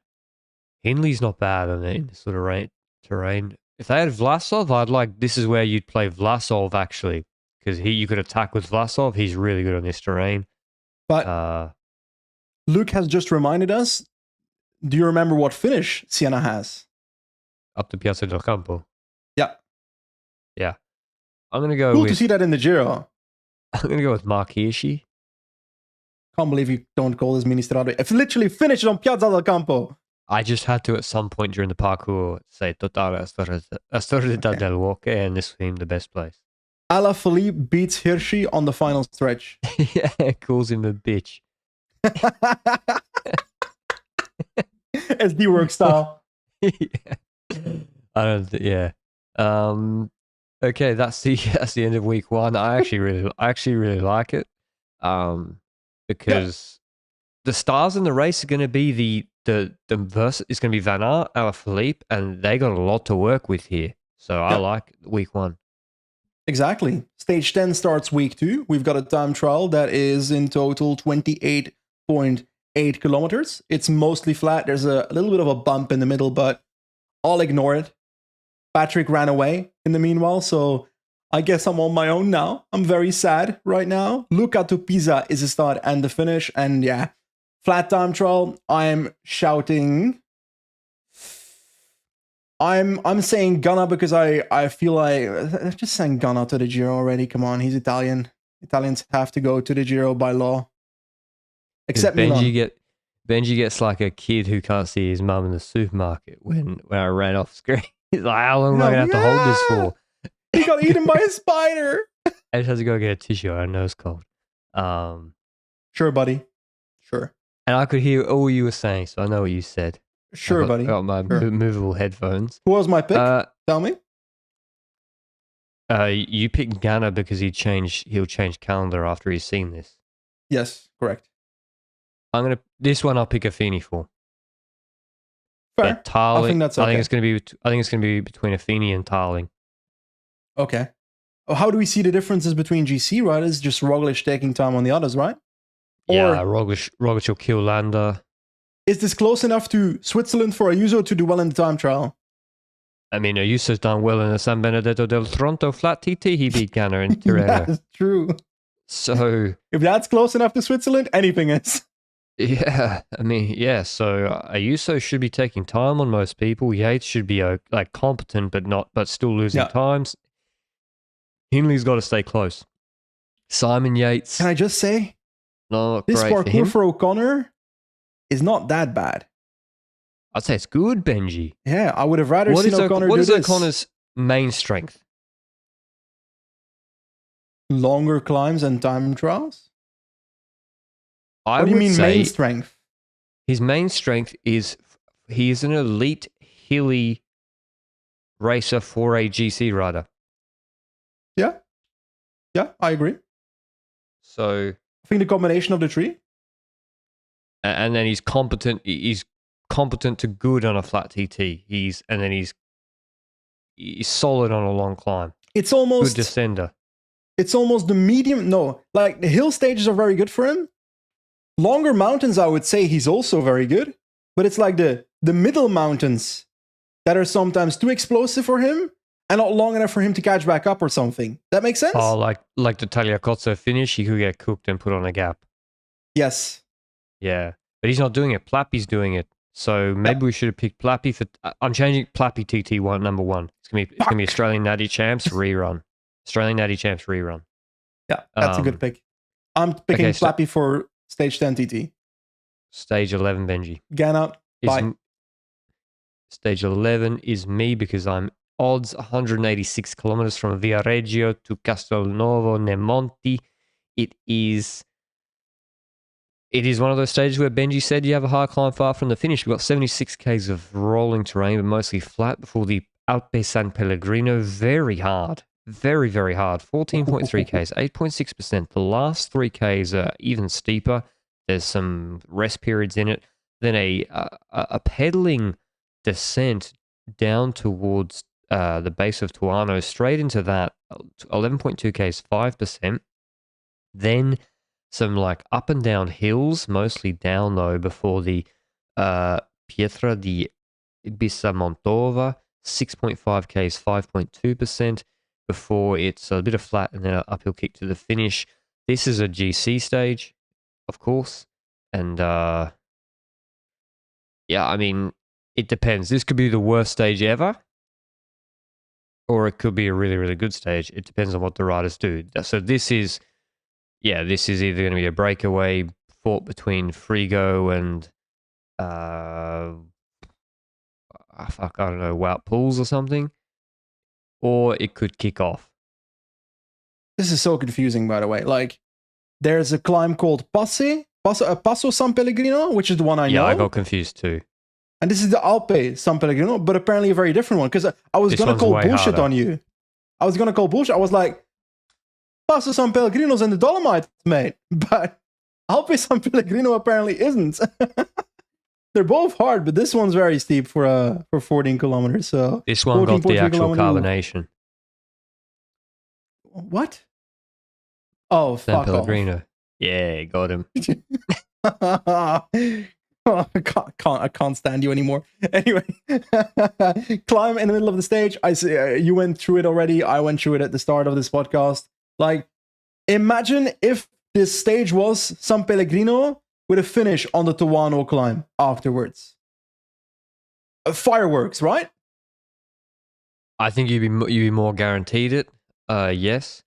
Hindley's not bad in this sort of terrain. If they had Vlasov, I'd like this is where you'd play Vlasov actually because you could attack with Vlasov. He's really good on this terrain. But Luke has just reminded us. Do you remember what finish Siena has? Up to Piazza del Campo. Yeah. Yeah. I'm going to go cool to see that in the Giro. I'm going to go with Mark Hirschi. Can't believe you don't call this Mini Strade. It's literally finished on Piazza del Campo. I just had to, at some point during the parkour, say Totale Astorita del Walk, and this became the best place. Alaphilippe beats Hirschi on the final stretch. Yeah, calls him a bitch. SD work style. Yeah. Okay, that's the end of week one. I actually really like it. Because the stars in the race are going to be the verse is going to be Van Aert, Alaphilippe, and they got a lot to work with here. So I like week one. Exactly. Stage 10 starts week 2. We've got a time trial that is in total 28.8 kilometers. It's mostly flat. There's a little bit of a bump in the middle, but I'll ignore it. Patrick ran away in the meanwhile, so I guess I'm on my own now. I'm very sad right now. Luca to Pisa is the start and the finish, and yeah, flat time trial. I'm shouting. I'm saying Gunna because I feel like I've just saying Gunna to the Giro already. Come on, he's Italian. Italians have to go to the Giro by law. Except Benji gets like a kid who can't see his mum in the supermarket when I ran off screen. He's like, how long am I going to have to hold this for? He got eaten by a spider. I just have to go get a tissue. I know it's cold. Sure, buddy. Sure. And I could hear all you were saying, so I know what you said. Sure, buddy. I got my movable headphones. Who was my pick? Tell me. You picked Ghana because he'll change calendar after he's seen this. Yes, correct. This one I'll pick Affini for. Fair. Tarling, I think that's okay. I think it's going to be between Affini and Tarling. Okay. How do we see the differences between GC riders? Just Roglic taking time on the others, right? Yeah, Roglic will kill Landa. Is this close enough to Switzerland for Ayuso to do well in the time trial? I mean, Ayuso's done well in the San Benedetto del Tronto flat TT. He beat Ghana in Tirreno. That's true. So if that's close enough to Switzerland, anything is. Yeah, I mean, yeah. So Ayuso should be taking time on most people. Yates should be like competent, but still losing times. Hindley's got to stay close. Simon Yates. Can I just say, this parkour for O'Connor is not that bad. I'd say it's good, Benji. Yeah, I would have rather seen O'Connor do this. What is O'Connor's main strength? Longer climbs and time trials. What do you mean main strength? His main strength is he is an elite hilly racer for a GC rider. Yeah, I agree. So I think the combination of the three. And then he's competent. He's competent to good on a flat TT. He's solid on a long climb. It's Good almost descender. It's almost the medium. No, like the hill stages are very good for him. Longer mountains, I would say he's also very good. But it's like the middle mountains that are sometimes too explosive for him and not long enough for him to catch back up or something. That makes sense? Oh, like the Tagliacozzo finish, he could get cooked and put on a gap. Yes. Yeah, but he's not doing it. Plappy's doing it. So maybe we should have picked Plappy for. I'm changing Plappy TT1 number 1. It's gonna be Australian Natty Champs rerun. Australian Natty Champs rerun. Yeah, that's a good pick. I'm picking Plappy for stage 10 TT. Stage 11 Benji. Ghana. Bye. Stage 11 is me because I'm odds 186 kilometers from Viareggio to Castelnuovo Nemonti. It is one of those stages where Benji said you have a hard climb far from the finish. We've got 76 k's of rolling terrain, but mostly flat before the Alpe San Pellegrino. Very hard. Very, very hard. 14.3 k's, 8.6%. The last 3 k's are even steeper. There's some rest periods in it. Then a pedaling descent down towards the base of Tuano, straight into that. 11.2 k's, 5%. Then some like up and down hills, mostly down though, before the Pietra di Bissamontova, 6.5 k's, 5.2%, before it's a bit of flat and then an uphill kick to the finish. This is a GC stage, of course, and yeah, I mean, it depends. This could be the worst stage ever, or it could be a really, really good stage. It depends on what the riders do. So this is either going to be a breakaway fought between Frigo and I don't know, Wout Pools or something, or it could kick off. This is so confusing, by the way. Like, there's a climb called Passo San Pellegrino, which is the one I know. Yeah, I got confused too. And this is the Alpe San Pellegrino, but apparently a very different one. Because I was going to call bullshit harder on you. I was going to call bullshit. I was like, Passo San Pellegrino's in the Dolomites, mate. But Alpe San Pellegrino apparently isn't. They're both hard, but this one's very steep for 14 kilometers. So this one got the actual carbonation. What? Oh, San fuck Pellegrino. Off. Yeah, got him. I can't stand you anymore. Anyway, climb in the middle of the stage. I see you went through it already. I went through it at the start of this podcast. Like, imagine if this stage was San Pellegrino with a finish on the Tuano climb afterwards. Fireworks, right? I think you'd be more guaranteed it. Yes.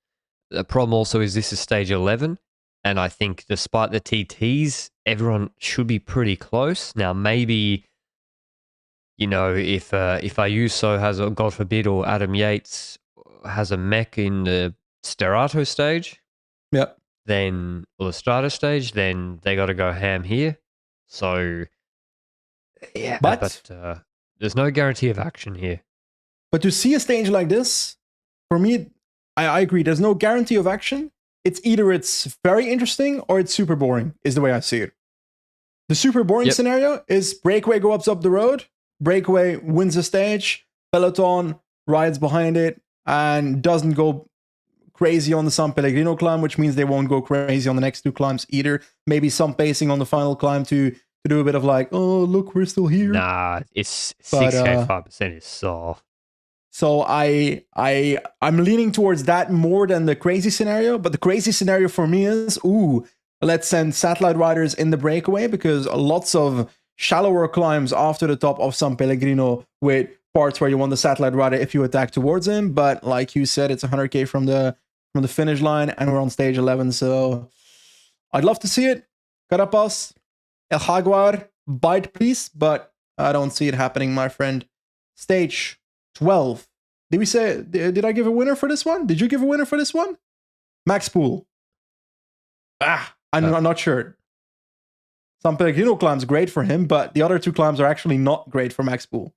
The problem also is this is stage 11. And I think despite the TTs, everyone should be pretty close. Now, maybe, you know, if Ayuso has a, God forbid, or Adam Yates has a mech in the Sterato stage, yep, then, or the Strata stage, then they got to go ham here. So, yeah, but there's no guarantee of action here. But to see a stage like this, for me, I agree. There's no guarantee of action. It's either it's very interesting or it's super boring, is the way I see it. The super boring scenario is breakaway goes up the road, breakaway wins the stage, peloton rides behind it, and doesn't go crazy on the San Pellegrino climb, which means they won't go crazy on the next two climbs either. Maybe some pacing on the final climb to do a bit of like, oh, look, we're still here. Nah, it's 6K, 5% is soft. So I'm leaning towards that more than the crazy scenario. But the crazy scenario for me is, let's send satellite riders in the breakaway, because lots of shallower climbs after the top of San Pellegrino with parts where you want the satellite rider if you attack towards him. But like you said, it's 100K from the finish line, and we're on stage 11. So I'd love to see it. Carapaz, El Jaguar, bite please, but I don't see it happening, my friend. Stage 12. Did I give a winner for this one? Did you give a winner for this one? Max Poole. I'm not sure. San Pellegrino climb's great for him, but the other two climbs are actually not great for Max Poole.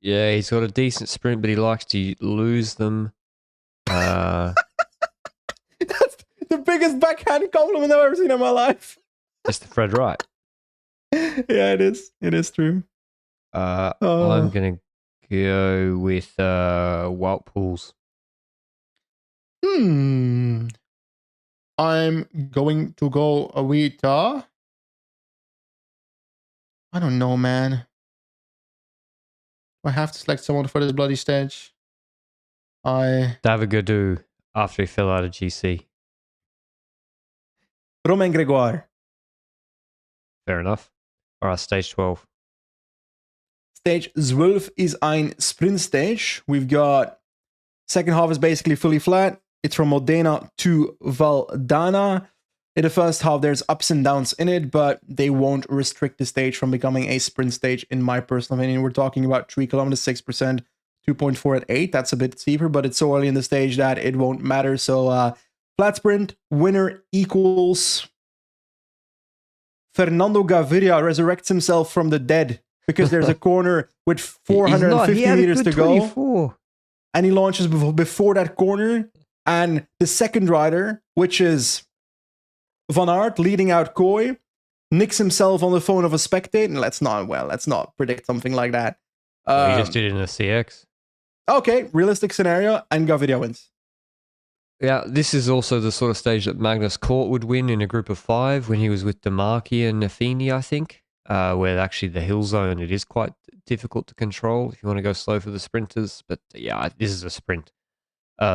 Yeah, he's got a decent sprint, but he likes to lose them. That's the biggest backhand compliment I've ever seen in my life. Mr. Fred Wright. Yeah, it is. It is true. I'm gonna go with Wild Pools. I'm going to go with I don't know, man. I have to select someone for this bloody stage. Davigadou after he fell out of GC. Romain Gregoire. Fair enough. All right, stage 12. Stage 12 is ein sprint stage. We've got second half is basically fully flat. It's from Modena to Valdana. In the first half, there's ups and downs in it, but they won't restrict the stage from becoming a sprint stage, in my personal opinion. We're talking about 3 kilometers, 6%, 2.4 at 8. That's a bit steeper, but it's so early in the stage that it won't matter. So flat sprint, winner equals Fernando Gaviria resurrects himself from the dead because there's a corner with 450 meters to 24. Go. And he launches before that corner. And the second rider, which is Van Aert leading out Kooi, nicks himself on the phone of a spectator. And let's not predict something like that. He just did it in a CX. Okay, realistic scenario, and Gaviria wins. Yeah, this is also the sort of stage that Magnus Cort would win in a group of 5 when he was with Demarchi and Nafini, I think, where actually the hill zone, it is quite difficult to control if you want to go slow for the sprinters. But yeah, this is a sprint.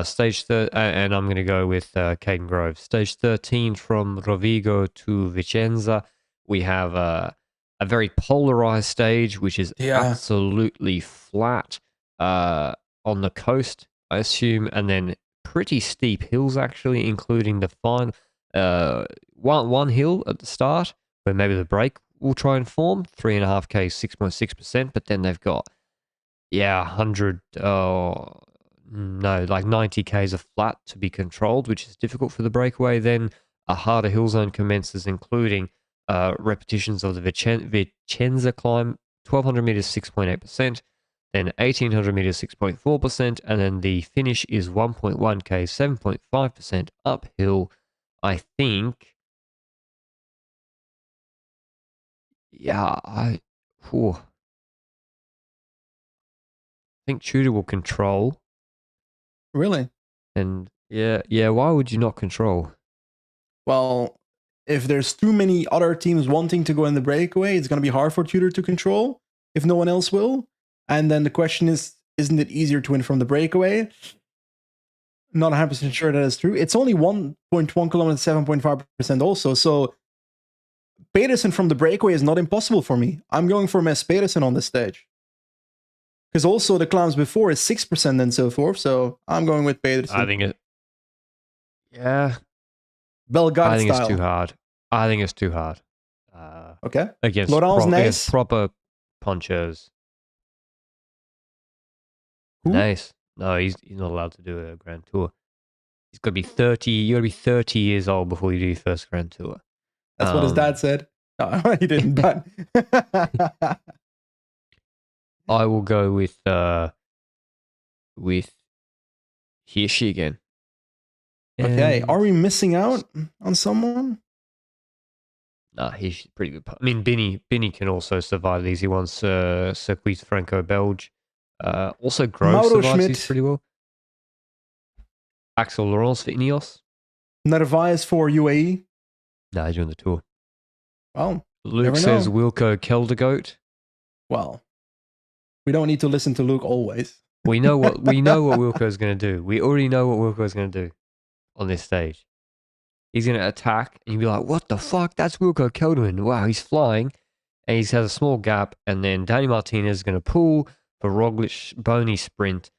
Stage and I'm going to go with Caden Grove. Stage 13 from Rovigo to Vicenza. We have a very polarized stage, which is absolutely flat on the coast, I assume, and then pretty steep hills, actually, including the final one hill at the start, where maybe the break will try and form, 3.5K, 6.6%, but then they've got, 90Ks of flat to be controlled, which is difficult for the breakaway. Then a harder hill zone commences, including repetitions of the Vicenza climb, 1,200 meters, 6.8%, then 1,800 meters, 6.4%, and then the finish is 1.1K, 7.5% uphill. I think, I think Tudor will control. Really? And why would you not control? Well, if there's too many other teams wanting to go in the breakaway, it's going to be hard for Tudor to control if no one else will. And then the question is, isn't it easier to win from the breakaway? Not 100% sure that is true. It's only 1.1 kilometers, 7.5% also. So Pedersen from the breakaway is not impossible for me. I'm going for Mess Pedersen on this stage. Because also the climbs before is 6% and so forth. So I'm going with Pedersen. I think it... Yeah. Bellegarde I think style. It's too hard. I think it's too hard. Okay. Against proper punchers. Nice. No, he's not allowed to do a Grand Tour. He's got to be 30. You got to be 30 years old before you do your first Grand Tour. That's what his dad said. No, he didn't. But I will go with Hirschi again. Okay, are we missing out on someone? Nah, he's pretty good. I mean, Binny can also survive these. He wants Circuit Franco-Belge. Also, Grove survives these pretty well. Axel Laurence for Ineos. Narvaez for UAE. Nah, he's doing the tour. Well, Luke says Wilco Keldergoat. Well, we don't need to listen to Luke always. We know what Wilco is going to do. We already know what Wilco is going to do on this stage. He's going to attack, and you'll be like, what the fuck? That's Wilco Kelderman. Wow, he's flying, and he has a small gap, and then Danny Martinez is going to pull for Roglic, Boney sprint,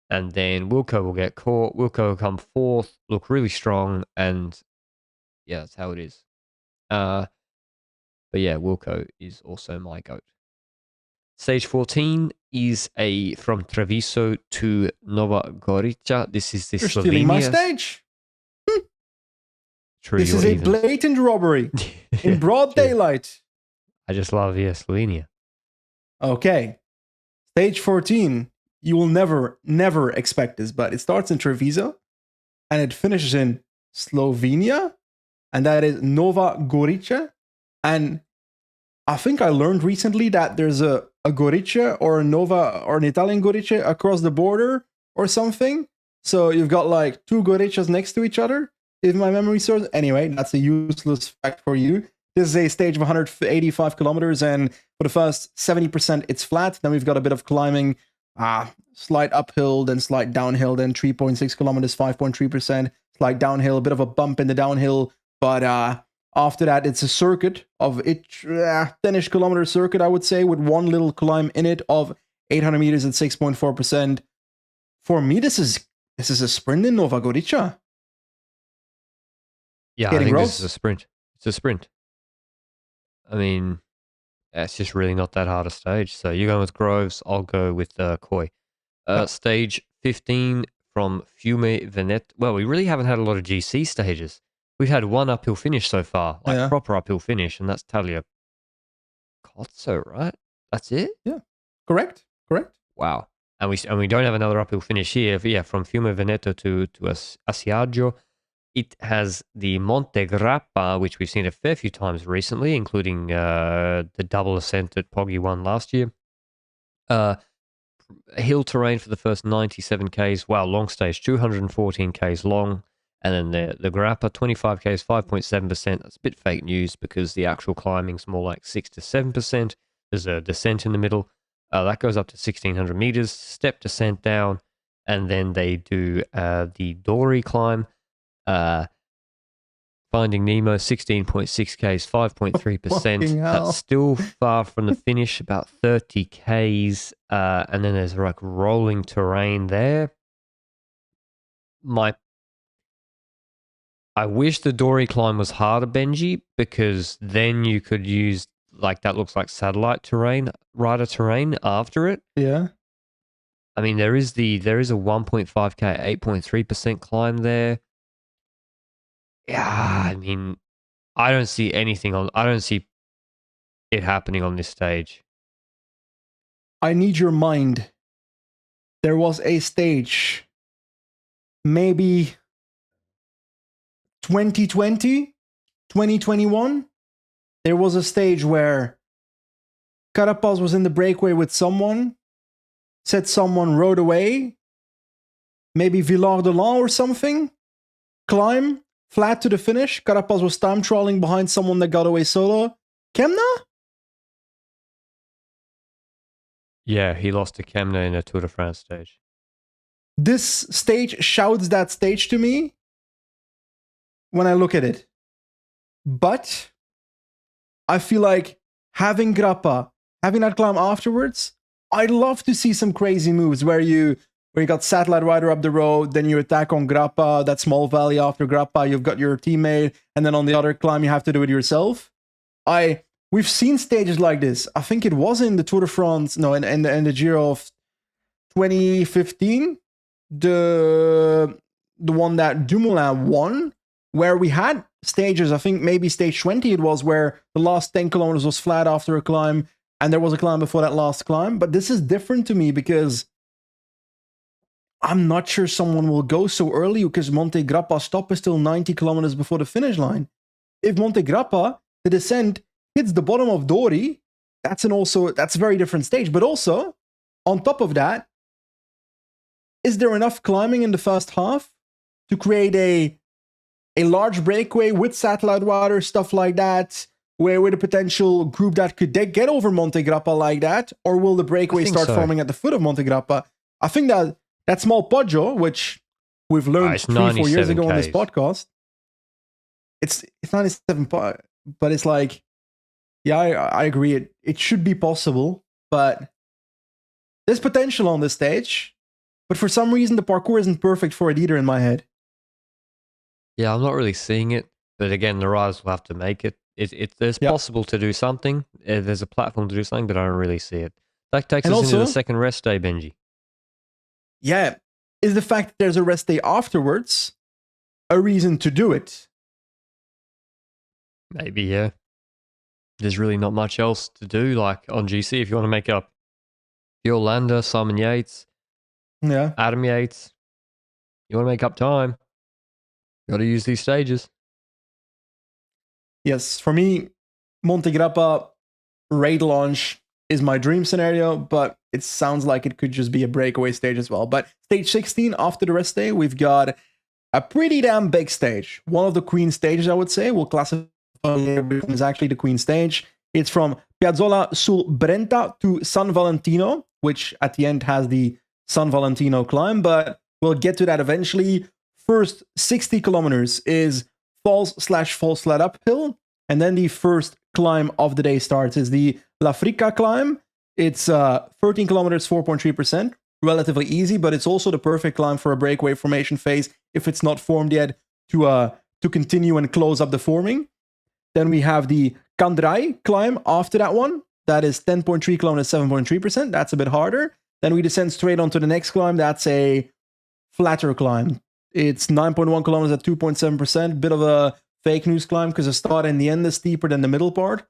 and then Wilco will get caught. Wilco will come fourth, look really strong, and yeah, that's how it is. But yeah, Wilco is also my GOAT. Stage 14 is from Treviso to Nova Gorica. This is the You're stealing my stage. True, this is a blatant robbery in broad daylight. I just love Slovenia. Okay. Stage 14. You will never expect this, but it starts in Treviso and it finishes in Slovenia, and that is Nova Gorica. And I think I learned recently that there's a Gorica or a Nova or an Italian Gorica across the border or something. So you've got like two Goricas next to each other, if my memory serves. Anyway, that's a useless fact for you. This is a stage of 185 kilometers, and for the first 70%, it's flat. Then we've got a bit of climbing, slight uphill, then slight downhill, then 3.6 kilometers, 5.3%, slight downhill, a bit of a bump in the downhill. But after that, it's a circuit of 10-ish kilometer circuit, I would say, with one little climb in it of 800 meters at 6.4%. For me, this is a sprint in Nova Gorica. Yeah, I think this is a sprint. It's a sprint. I mean, it's just really not that hard a stage. So you're going with Groves, I'll go with Koi. Stage 15 from Fiume Veneto. Well, we really haven't had a lot of GC stages. We've had one uphill finish so far, like proper uphill finish, and that's Talia Cozzo, right? That's it? Yeah, correct. Wow. And we don't have another uphill finish here. Yeah, from Fiume Veneto to Asiago. It has the Monte Grappa, which we've seen a fair few times recently, including the double ascent that Poggi won last year. Hill terrain for the first 97 Ks. Wow, long stage, 214 Ks long. And then the Grappa, 25 Ks, 5.7%. That's a bit fake news because the actual climbing's more like 6 to 7%. There's a descent in the middle. That goes up to 1,600 meters, step descent down. And then they do the Dory climb. Finding Nemo, 16.6 Ks, 5.3%. That's still far from the finish, about 30 Ks. And then there's like rolling terrain there. I wish the Dory climb was harder, Benji, because then you could use, like, that looks like satellite terrain, rider terrain after it. Yeah. I mean, there is a 1.5K, 8.3% climb there. Yeah, I mean, I don't see it happening on this stage. I need your mind. There was a stage, maybe 2020, 2021. There was a stage where Carapaz was in the breakaway with someone, said someone rode away, maybe Villard de Lans or something, climb, flat to the finish. Carapaz was time trolling behind someone that got away solo. Kemna? Yeah, he lost to Kemna in a Tour de France stage. This stage shouts that stage to me when I look at it. But I feel like having Grappa, having that climb afterwards, I'd love to see some crazy moves where you got satellite rider up the road, then you attack on Grappa, that small valley after Grappa, you've got your teammate, and then on the other climb you have to do it yourself. We've seen stages like this. I think it was in the Tour de France, no, in the Giro of 2015, the one that Dumoulin won, where we had stages, I think maybe stage 20 it was, where the last 10 kilometers was flat after a climb, and there was a climb before that last climb. But this is different to me because I'm not sure someone will go so early, because Monte Grappa stop is still 90 kilometers before the finish line. If Monte Grappa, the descent, hits the bottom of Dory, that's a very different stage. But also, on top of that, is there enough climbing in the first half to create a large breakaway with satellite rider, stuff like that, with a potential group that could get over Monte Grappa like that? Or will the breakaway start forming at the foot of Monte Grappa? I think that small Poggio, which we've learned 3-4 years ago on this podcast, it's 97, but it's like, yeah, I agree. It should be possible, but there's potential on this stage. But for some reason, the parkour isn't perfect for it either in my head. Yeah, I'm not really seeing it. But again, the riders will have to make it. There's possible to do something. There's a platform to do something, but I don't really see it. That takes us into the second rest day, Benji. Yeah. Is the fact that there's a rest day afterwards a reason to do it? Maybe, yeah. There's really not much else to do, like on GC. If you want to make up Yolanda, Simon Yates, Adam Yates, you want to make up time, you got to use these stages. Yes, for me, Monte Grappa, raid launch is my dream scenario, but it sounds like it could just be a breakaway stage as well. But stage 16 after the rest day, we've got a pretty damn big stage. One of the queen stages, I would say. We'll classify it as actually the queen stage. It's from Piazzola sul Brenta to San Valentino, which at the end has the San Valentino climb, but we'll get to that eventually. First 60 kilometers is falls/falls flat uphill, and then the first climb of the day starts is the La Frica climb. It's 13 kilometers, 4.3%, relatively easy, but it's also the perfect climb for a breakaway formation phase if it's not formed yet to continue and close up the forming. Then we have the Candrai climb after that one. That is 10.3 kilometers, 7.3%. That's a bit harder. Then we descend straight onto the next climb. That's a flatter climb. It's 9.1 kilometers at 2.7%. Bit of a fake news climb because the start and the end is steeper than the middle part.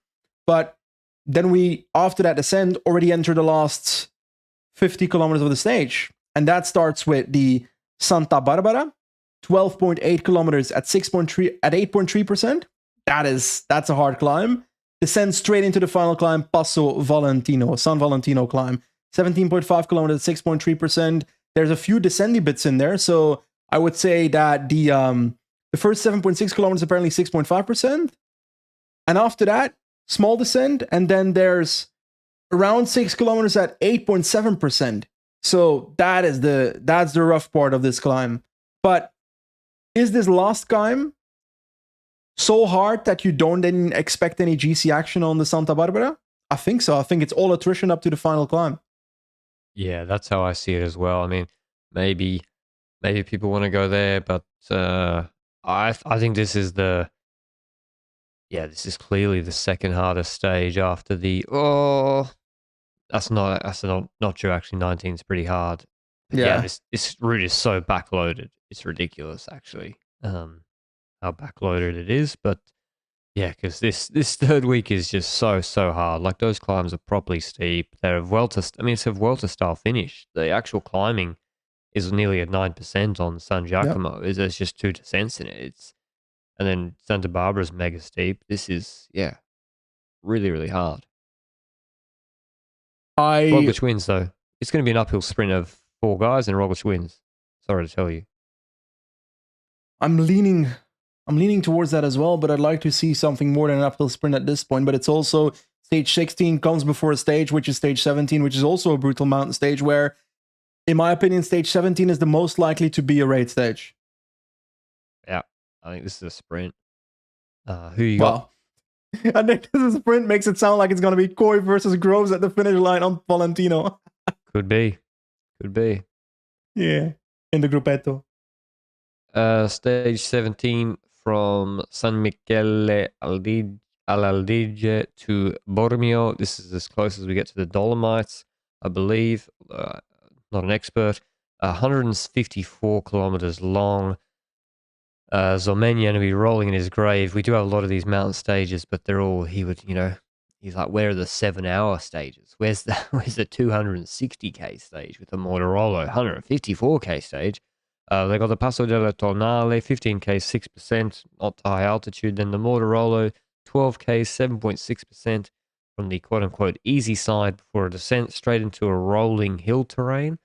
But then we, after that descent, already enter the last 50 kilometers of the stage. And that starts with the Santa Barbara, 12.8 kilometers at 8.3%. That's a hard climb. Descend straight into the final climb, Passo Valentino, San Valentino climb, 17.5 kilometers, 6.3%. There's a few descendy bits in there, so I would say that the first 7.6 kilometers apparently 6.5%, and after that, small descent, and then there's around 6 kilometers at 8.7%. So that's the rough part of this climb. But is this last climb so hard that you don't then expect any GC action on the Santa Barbara? I think so. I think it's all attrition up to the final climb. Yeah, that's how I see it as well. I mean, maybe people want to go there, but I think this is clearly the second hardest stage after the that's not true actually. 19 is pretty hard. But yeah, this route is so backloaded. It's ridiculous actually. How backloaded it is, but yeah, because this third week is just so hard. Like those climbs are properly steep. They're it's a Vuelta style finish. The actual climbing is nearly at 9% on San Giacomo. Yep. There's just 2 descents in it. And then Santa Barbara's mega steep. This is really hard. Roglic wins though. It's going to be an uphill sprint of 4 guys, and Roglic wins. Sorry to tell you. I'm leaning towards that as well, but I'd like to see something more than an uphill sprint at this point. But it's also stage 16 comes before a stage, which is stage 17, which is also a brutal mountain stage where, in my opinion, stage 17 is the most likely to be a raid stage. Yeah, I think this is a sprint. Who you got? I think this is a sprint makes it sound like it's going to be Cor versus Groves at the finish line on Valentino. Could be. Yeah, in the gruppetto. Stage 17 from San Michele all'Adige to Bormio. This is as close as we get to the Dolomites, I believe. Not an expert. 154 kilometers long. Zomenia going to be rolling in his grave. We do have a lot of these mountain stages, but they're all, he's like, where are the 7-hour stages? Where's the 260k stage with the Mortirolo? 154k stage. They got the Passo della Tonale, 15k, 6%, not high altitude. Then the Mortirolo, 12k, 7.6% from the quote-unquote easy side before a descent straight into a rolling hill terrain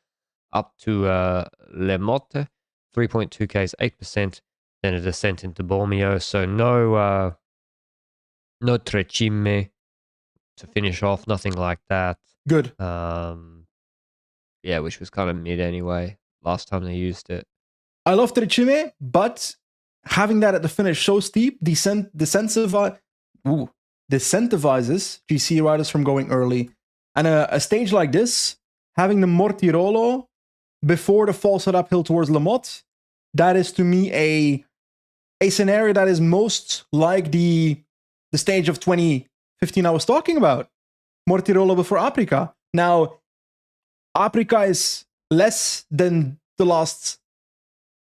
up to Le Motte, 3.2k, 8%. Then a descent into Bormio. So no Trecime to finish off, nothing like that. Good. Which was kind of mid anyway, last time they used it. I love Trecime, but having that at the finish so steep disincentivizes GC riders from going early. And a stage like this, having the Mortirolo before the falls head uphill towards Le Motte, that is to me a scenario that is most like the stage of 2015 I was talking about. Mortirolo before Aprica. Now, Aprica is less than the last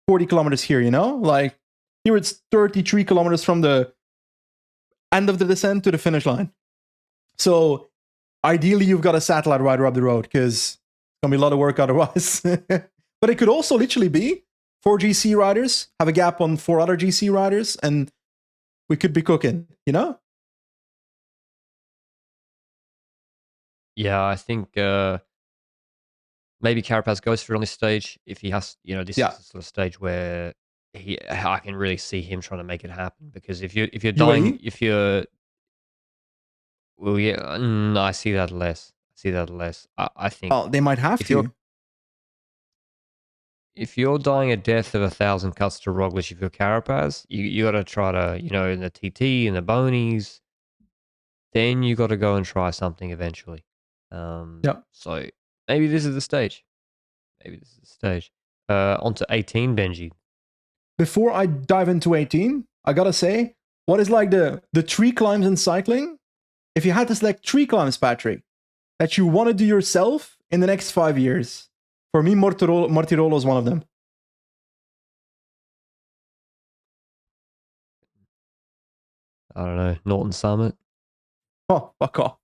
40 kilometers here, Like, here it's 33 kilometers from the end of the descent to the finish line. So, ideally, you've got a satellite rider up the road, because it's going to be a lot of work otherwise. But it could also literally be 4 GC riders, have a gap on 4 other GC riders, and we could be cooking, Yeah, I think maybe Carapaz goes through on this stage if he has. This is Yeah, the sort of stage where I can really see him trying to make it happen. Because if you're dying, UAE. if you're well, yeah, I see that less. I see that less. I think Well, they might have if you're to. if you're dying a death of 1,000 cuts to Roglic, if you're Carapaz, you got to try to in the TT and the bonies, then you got to go and try something eventually. Yeah. So maybe this is the stage. Maybe this is the stage. On to 18, Benji. Before I dive into 18, I gotta say, what is like the tree climbs in cycling? If you had to select tree climbs, Patrick, that you want to do yourself in the next 5 years, for me, Mortirolo is one of them. I don't know. Norton Summit. Oh, fuck off.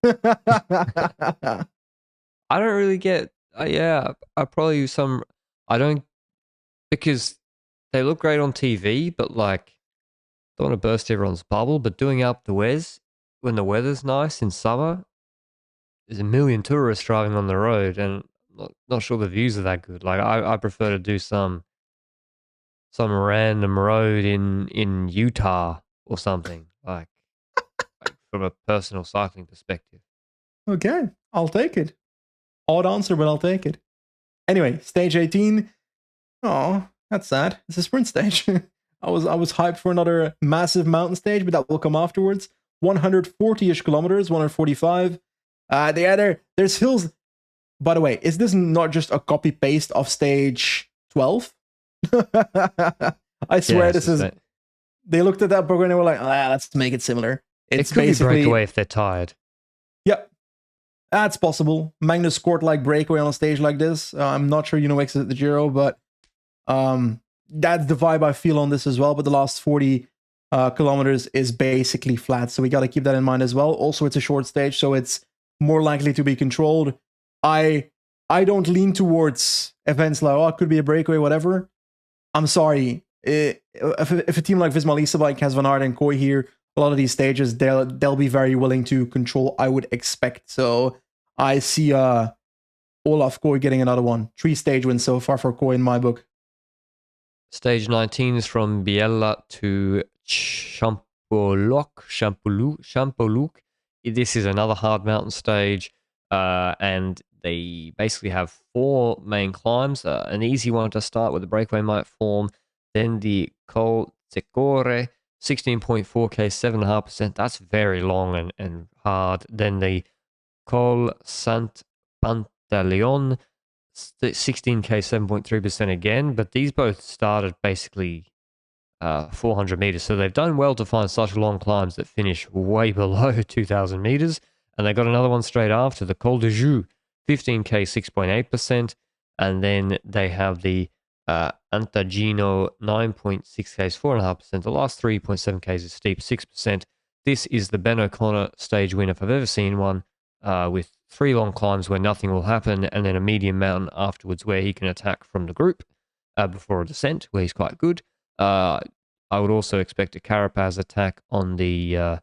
I don't really get. Yeah, I probably use some. I don't because they look great on TV, but like don't want to burst everyone's bubble. But doing up the Wes when the weather's nice in summer, there's a million tourists driving on the road, and not sure the views are that good. Like I prefer to do some random road in Utah or something like from a personal cycling perspective. Okay, I'll take it. Odd answer, but I'll take it. Anyway, stage 18. Oh, that's sad. It's a sprint stage. I was hyped for another massive mountain stage, but that will come afterwards. 140-ish kilometers, 145. There's hills. By the way, is this not just a copy paste of stage 12? I swear Yes, this is. They looked at that program and they were like, let's make it similar. it It's could be basically, breakaway if they're tired. yep, that's possible. Magnus scored like breakaway on a stage like this. I'm not sure X at the Giro, but that's the vibe I feel on this as well. But the last 40 kilometers is basically flat, so we got to keep that in mind as well. Also, it's a short stage, so it's more likely to be controlled. I don't lean towards events like, oh, it could be a breakaway, whatever. I'm sorry. If a team like Visma Leasebike has Van Aert and Koi here, a lot of these stages they'll be very willing to control. I would expect. So I see Olaf Koi getting another one. 3 stage wins so far for Koi in my book. Stage 19 is from Biella to Champoluk. This is another hard mountain stage, and they basically have 4 main climbs. An easy one to start with the breakaway might form, then the Col Secore, 16.4k, 7.5%. That's very long and hard. Then the Col Sant Pantaleon, 16k, 7.3% again, but these both started basically 400 meters. So they've done well to find such long climbs that finish way below 2,000 meters. And they got another one straight after, the Col de Joux, 15k, 6.8%. And then they have the Antagino, 9.6k, 4.5%. The last 3.7k is steep, 6%. This is the Ben O'Connor stage win if I've ever seen one, with 3 long climbs where nothing will happen, and then a medium mountain afterwards where he can attack from the group before a descent, where he's quite good. I would also expect a Carapaz attack on the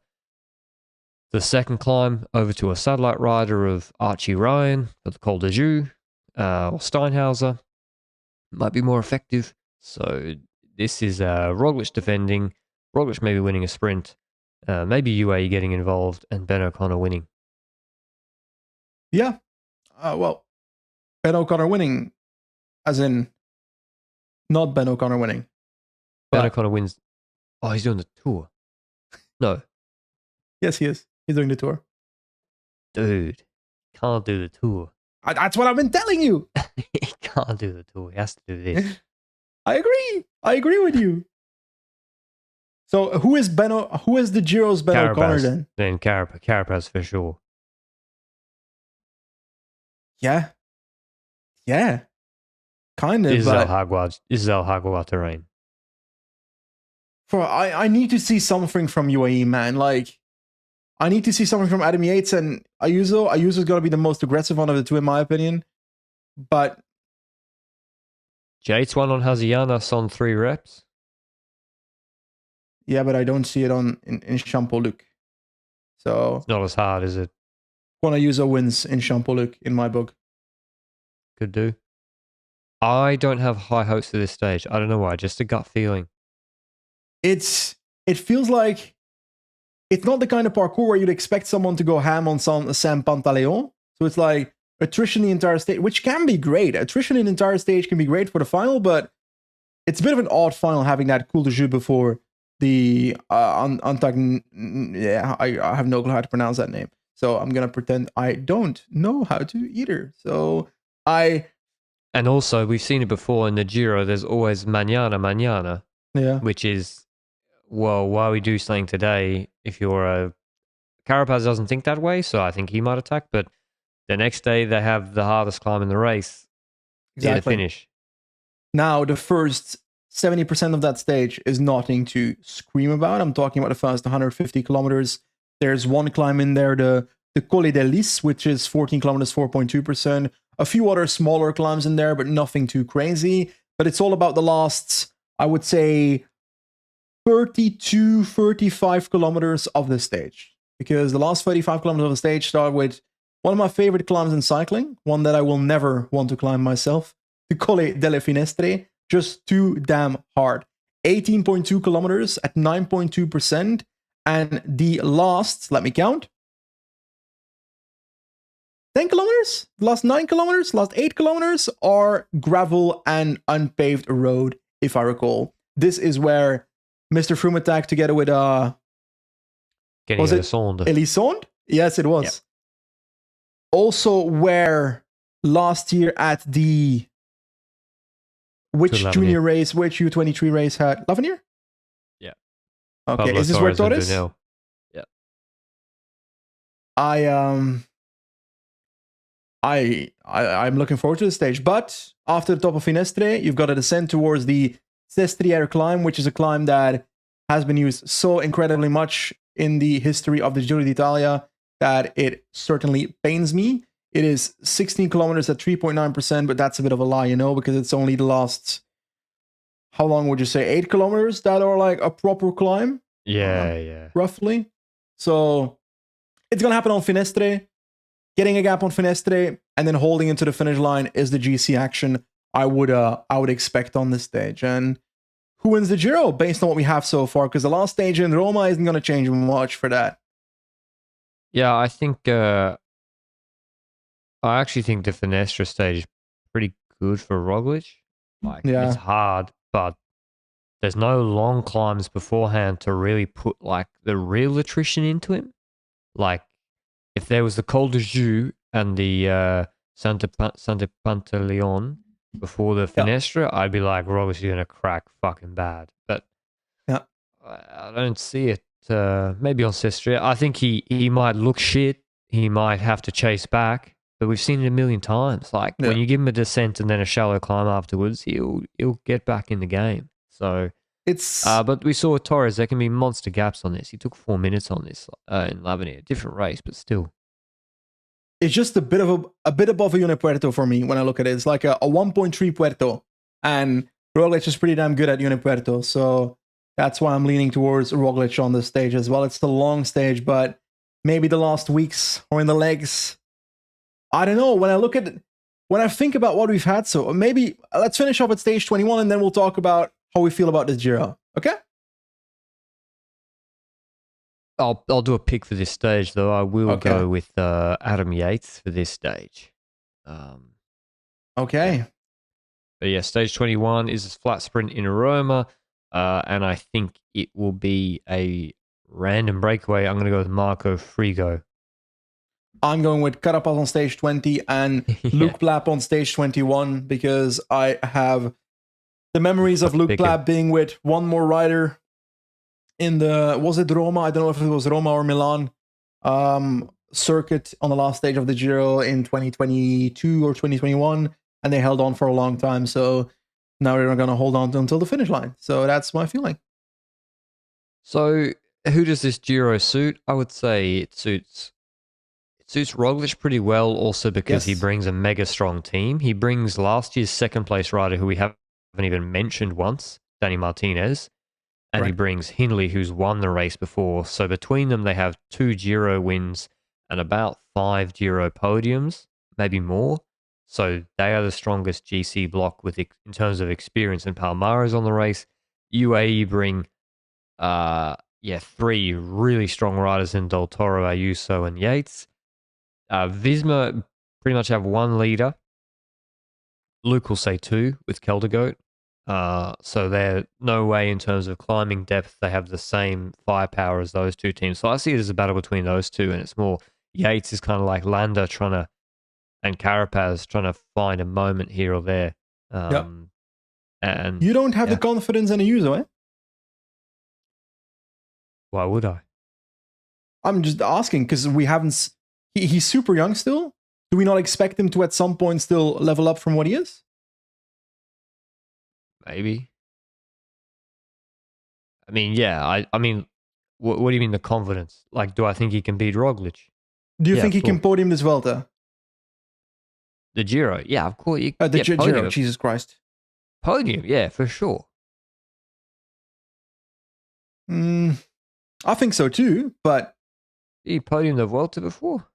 second climb over to a satellite rider of Archie Ryan for the Col de Joux, or Steinhauser. Might be more effective. So this is Roglic defending, Roglic maybe winning a sprint, maybe UAE getting involved, and Ben O'Connor winning. Yeah. Well, Ben O'Connor winning, as in not Ben O'Connor winning. Ben But O'Connor wins. Oh, he's doing the tour. No, yes, he is. He's doing the tour. dude, can't do the tour. That's what I've been telling you. He can't do the tour. He has to do this. I agree. I agree with you. So who is Who is the Giro's Ben O'Connor then? Then Carapaz for sure. Yeah. Yeah. Kind of. This is But El Hagwa terrain. I need to see something from UAE, man. Like, I need to see something from Adam Yates and Ayuso. Ayuso's got to be the most aggressive one of the two, in my opinion. But Yates won on Hazianas on 3 reps. yeah, but I don't see it in Champollic. So It's not as hard, is it? Juan Ayuso wins in Champoluc in my book. Could do. I don't have high hopes for this stage. I don't know why. Just a gut feeling. It feels like it's not the kind of parkour where you'd expect someone to go ham on Sam Pantaleon. So it's like attrition the entire stage, which can be great. Attrition in the entire stage can be great for the final, but it's a bit of an odd final having that cool de jeu before the yeah, I have no clue how to pronounce that name. So I'm going to pretend I don't know how to either. So And also, we've seen it before in the Giro. There's always mañana, yeah, which is, well, why we do something today if you're a... Carapaz doesn't think that way, so I think he might attack, but the next day they have the hardest climb in the race. exactly. The finish. Now, the first 70% of that stage is nothing to scream about. I'm talking about the first 150 kilometers. There's one climb in there, the Col de Lis, which is 14 kilometers, 4.2%. A few other smaller climbs in there, but nothing too crazy. But it's all about the last, I would say, 32, 35 kilometers of the stage. Because the last 35 kilometers of the stage start with one of my favorite climbs in cycling, one that I will never want to climb myself, the Colle delle Finestre, just too damn hard. 18.2 kilometers at 9.2%. And the last, let me count, 10 kilometers, last 9 kilometers, last 8 kilometers are gravel and unpaved road, if I recall. This is where Mr. Froome attacked together with was it Elisond? Yes, it was. Yep. Also where last year at the which junior race, which U23 race had Lavenier? Yeah. Okay, Pablo is this Torres where Torres? Yeah. I'm looking forward to the stage, but after the top of Finestre, you've got to descend towards the Sestriere climb, which is a climb that has been used so incredibly much in the history of the Giro d'Italia that it certainly pains me. It is 16 kilometers at 3.9%, but that's a bit of a lie, you know, because it's only the last, how long would you say, 8 kilometers that are like a proper climb? Yeah. Roughly. So it's going to happen on Finestre. Getting a gap on Finestre and then holding into the finish line is the GC action I would expect on this stage. And who wins the Giro based on what we have so far? Because the last stage in Roma isn't going to change much for that. Yeah, I think I actually think the Finestre stage is pretty good for Roglic. Like, it's hard, but there's no long climbs beforehand to really put like the real attrition into him. Like, if there was the Col de Joux and the Santa Pantaleon before the Finestre, I'd be like, Roglic is going to crack fucking bad. But I don't see it. Maybe on Sestriere. I think he might look shit. He might have to chase back. But we've seen it a million times. Like, when you give him a descent and then a shallow climb afterwards, he'll get back in the game. So it's but we saw with Torres, there can be monster gaps on this. He took 4 minutes on this in Lavenier. Different race, but still. It's just a bit above a Unipuerto for me when I look at it. It's like a 1.3 Puerto. And Roglic is pretty damn good at Unipuerto. So that's why I'm leaning towards Roglic on this stage as well. It's the long stage, but maybe the last weeks or in the legs. I don't know. When I think about what we've had, so maybe let's finish off at stage 21 and then we'll talk about how we feel about this Giro. Okay? I'll do a pick for this stage, though. I will go with Adam Yates for this stage. Okay. Yeah. But yeah, stage 21 is a flat sprint in Roma, and I think it will be a random breakaway. I'm going to go with Marco Frigo. I'm going with Carapaz on stage 20 and Luke Plapp on stage 21 because I have the memories of Luke Plapp being with one more rider in the, was it Roma? I don't know if it was Roma or Milan circuit on the last stage of the Giro in 2022 or 2021, and they held on for a long time. So now they're going to hold on until the finish line. So that's my feeling. So who does this Giro suit? I would say it suits Roglic pretty well, also because he brings a mega strong team. He brings last year's second place rider who we haven't even mentioned once, Danny Martinez. And he brings Hindley, who's won the race before. So between them, they have 2 Giro wins and about 5 Giro podiums, maybe more. So they are the strongest GC block in terms of experience, and Palmares on the race. UAE bring 3 really strong riders in Del Toro, Ayuso, and Yates. Visma pretty much have one leader. Luke will say 2 with Keldergoat. So they're no way in terms of climbing depth. They have the same firepower as those two teams. So I see it as a battle between those two, and it's more Yates is kind of like Landa and Carapaz trying to find a moment here or there. And you don't have the confidence in a user, eh? Why would I? I'm just asking because we haven't. He's super young still. Do we not expect him to at some point still level up from what he is? Maybe. I mean, yeah. I mean, what do you mean the confidence? Like, do I think he can beat Roglic? Do you think he can podium this Vuelta? The Giro, yeah, of course. The Giro, Jesus Christ. Podium, yeah, for sure. I think so too, but... He podiumed the Vuelta before?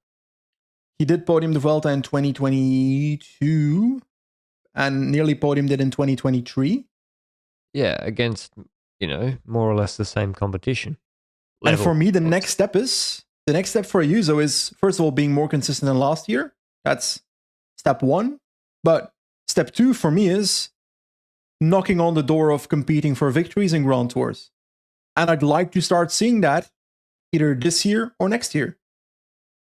He did podium the Vuelta in 2022 and nearly podiumed it in 2023. Yeah, against, more or less the same competition. And for me, the next step for Ayuso is, first of all, being more consistent than last year. That's step 1. But step 2 for me is knocking on the door of competing for victories in Grand Tours. And I'd like to start seeing that either this year or next year.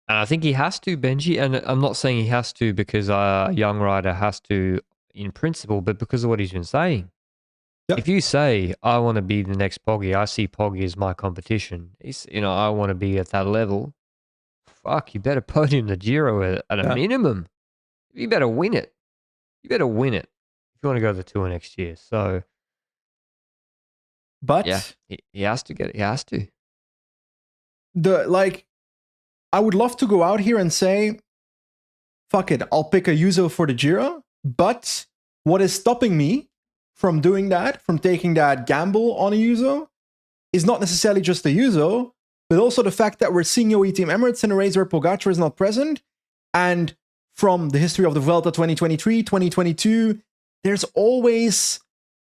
And I think he has to, Benji. And I'm not saying he has to because a young rider has to in principle, but because of what he's been saying. Yep. If you say, I want to be the next Poggy, I see Poggy as my competition, I want to be at that level, fuck, you better podium the Giro at a minimum. You better win it. You better win it if you want to go to the Tour next year. So, but yeah, he has to get it. He has to. I would love to go out here and say, fuck it, I'll pick Ayuso for the Giro. But what is stopping me from doing that, from taking that gamble on Ayuso, is not necessarily just Ayuso, but also the fact that we're seeing UAE Team Emirates in a race where Pogacar is not present. And from the history of the Vuelta 2023, 2022, there's always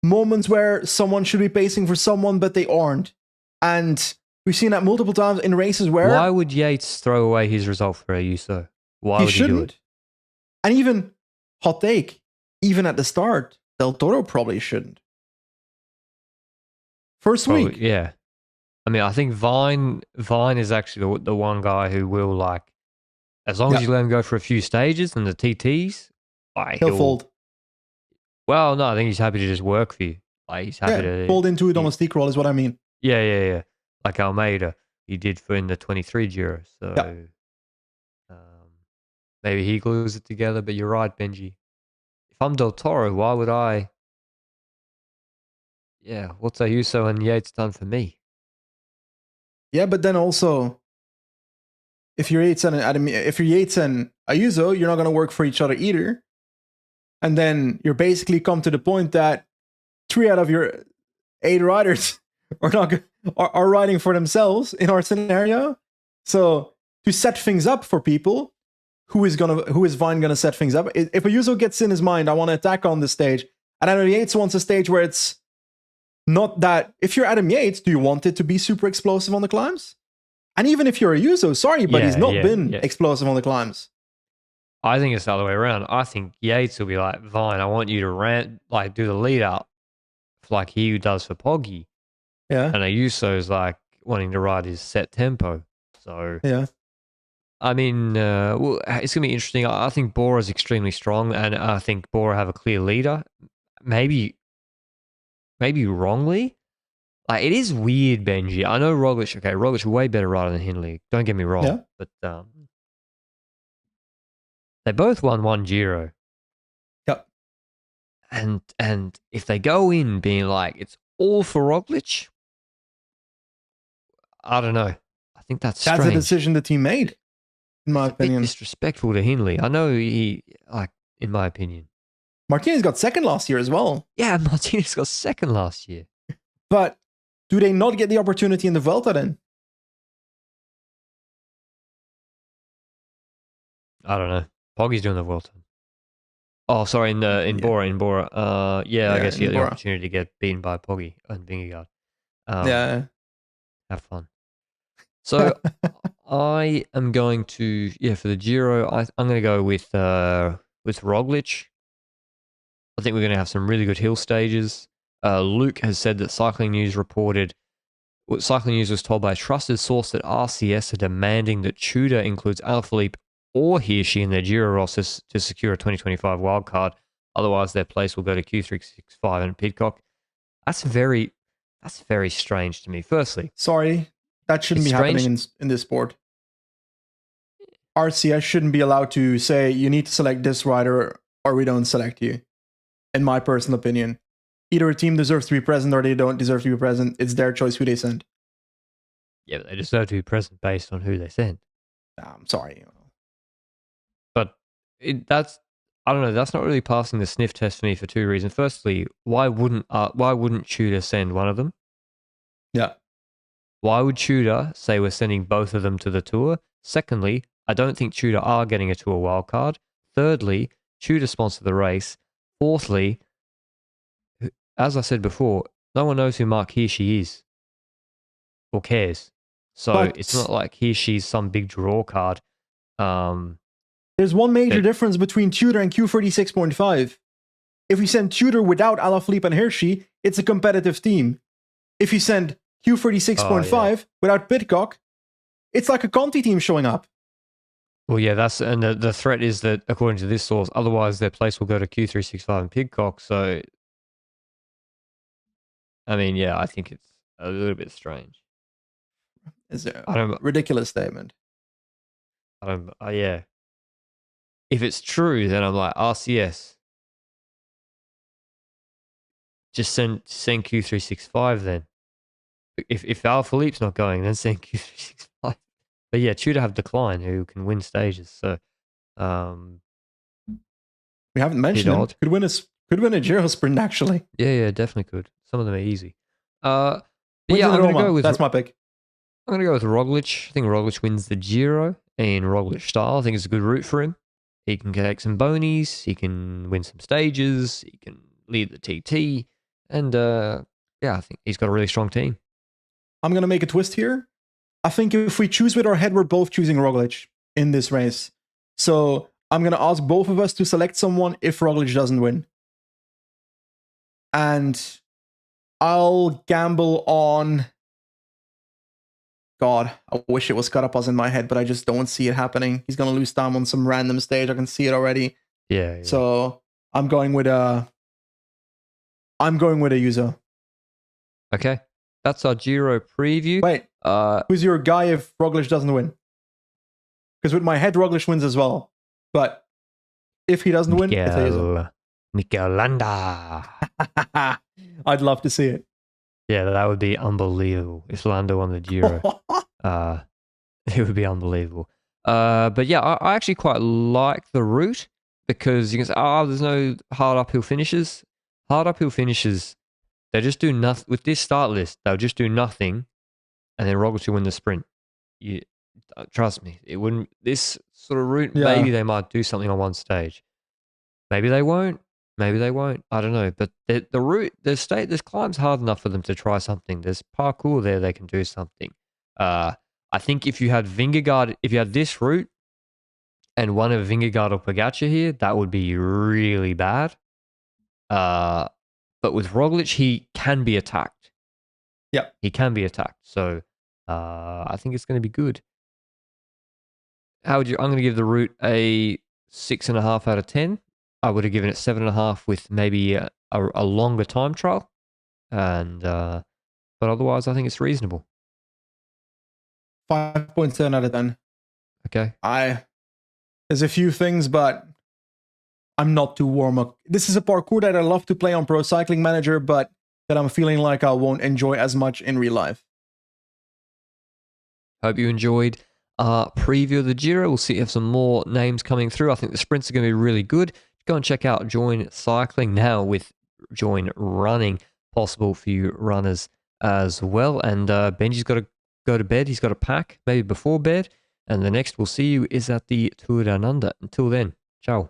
moments where someone should be pacing for someone, but they aren't. And we've seen that multiple times in races where... Why would Yates throw away his result for Ayuso? Why would he do it? And even, hot take, even at the start, Del Toro probably shouldn't. First week. Yeah. I mean, I think Vine is actually the one guy who will, as long as you let him go for a few stages and the TTs, he'll fold. Well, no, I think he's happy to just work for you. He's happy to fold into a domestique role is what I mean. Yeah. Like Almeida, he did in the 23 Giro. So maybe he glues it together. But you're right, Benji. If I'm Del Toro, why would I? Yeah, what's Ayuso and Yates done for me? Yeah, but then also, if you're Yates and Ayuso, you're not going to work for each other either. And then you're basically come to the point that 3 out of your 8 riders are riding for themselves in our scenario. So to set things up for people, who is Vine gonna set things up? If Ayuso gets in his mind, I want to attack on this stage, and Adam Yates wants a stage where it's not that. If you're Adam Yates, do you want it to be super explosive on the climbs? And even if you're Ayuso, sorry, but he's not been explosive on the climbs. I think it's the other way around. I think Yates will be like, Vine, I want you to do the lead up like he does for Poggy. Yeah. And Ayuso is wanting to ride his set tempo. So, yeah. I mean, it's going to be interesting. I think Bora is extremely strong, and I think Bora have a clear leader. Maybe wrongly. It is weird, Benji. I know Roglic. Okay, Roglic way better rider than Hindley. Don't get me wrong. But they both won 1 Giro. Yep. And if they go in being it's all for Roglic, I don't know. I think that's strange. That's a decision the team made, in my opinion. A bit disrespectful to Hindley. I know he, in my opinion. Martinez got second last year as well. Yeah, Martinez got second last year. But do they not get the opportunity in the Vuelta then? I don't know. Poggy's doing the Vuelta. Oh, sorry, in Yeah, Bora. Yeah, I yeah, guess you in get the Bora. opportunity to get beaten by Poggy and Vingegaard. Yeah. Have fun. So I am going to for the Giro. I'm going to go with Roglic. I think we're going to have some really good hill stages. Luke has said that Cycling News reported. What Cycling News was told by a trusted source that RCS are demanding that Tudor includes Alaphilippe or Hirschi in their Giro rosters to secure a 2025 wildcard. Otherwise, their place will go to Q365 and Pidcock. That's very strange to me. Firstly, Sorry, that shouldn't it's be happening strange. in this sport. RCS shouldn't be allowed to say you need to select this rider or we don't select you. In my personal opinion, either a team deserves to be present or they don't deserve to be present. It's their choice who they send. Yeah, but they deserve to be present based on who they send. I'm sorry. But that's I don't know. That's not really passing the sniff test for me for two reasons. Firstly, why wouldn't Tudor send one of them? Yeah. Why would Tudor say we're sending both of them to the tour? Secondly, I don't think Tudor are getting a tour wildcard. Thirdly, Tudor sponsor the race. Fourthly, as I said before, no one knows who Mark Hirschi is or cares. So it's But not like Hirschi's some big draw card. there's one major That difference between Tudor and Q36.5. If we send Tudor without Alaphilippe and Hirschi, it's a competitive team. If you send Q36.5 without Pidcock, it's like a Conti team showing up. Well, yeah, and the threat is that according to this source, otherwise their place will go to Q365 and Pidcock. So, I mean, yeah, I think it's a little bit strange. It's a I don't, ridiculous statement. yeah. If it's true, then I'm like RCS. Just send Q365 then. If Alaphilippe's not going, then send Q365. But yeah, Tudor have Decline who can win stages. So, We haven't mentioned him. odd. Could win a Giro sprint actually. Yeah, definitely could. Some of them are easy. But Wins yeah, in I'm gonna Roma. go with That's my pick. Roglic. I think Roglic wins the Giro in Roglic style. I think it's a good route for him. He can take some bonies. He can win some stages. He can lead the TT. And I think he's got a really strong team. I'm going to make a twist here. I think if we choose with our head, we're both choosing Roglic in this race. So I'm going to ask both of us to select someone if Roglic doesn't win. And I'll gamble on... God, I wish it was Carapaz in my head, but I just don't see it happening. He's going to lose time on some random stage. I can see it already. Yeah. So I'm going with a user. Okay. That's our Giro preview. Wait, who's your guy if Roglic doesn't win? Because with my head, Roglic wins as well. But if he doesn't win, it's a user. Mikel Landa. I'd love to see it. Yeah, that would be unbelievable if Lando won the Giro. It would be unbelievable. But yeah, I actually quite like the route because you can say, there's no hard uphill finishes. Hard uphill finishes, they just do nothing. With this start list, they'll just do nothing and then Roglic will win the sprint. Trust me, it wouldn't. This sort of route, maybe they might do something on one stage. Maybe they won't. I don't know. But the route, this climb's hard enough for them to try something. There's parkour there; they can do something. I think if you had Vingegaard, if you had this route and one of Vingegaard or Pogacar here, that would be really bad. But with Roglic, he can be attacked. Yeah, he can be attacked. So I think it's going to be good. I'm going to give the route a 6.5 out of 10. I would have given it 7.5 with maybe a longer time trial, and but otherwise, I think it's reasonable. 5.7 out of 10. Okay. There's a few things, but I'm not too warm up. This is a parkour that I love to play on Pro Cycling Manager, but that I'm feeling like I won't enjoy as much in real life. Hope you enjoyed our preview of the Giro. We'll see if some more names coming through. I think the sprints are going to be really good. Go and check out Join Cycling now with Join Running possible for you runners as well. And Benji's got to go to bed. He's got a pack maybe before bed. And the next we'll see you is at the Tour Down Under. Until then, ciao.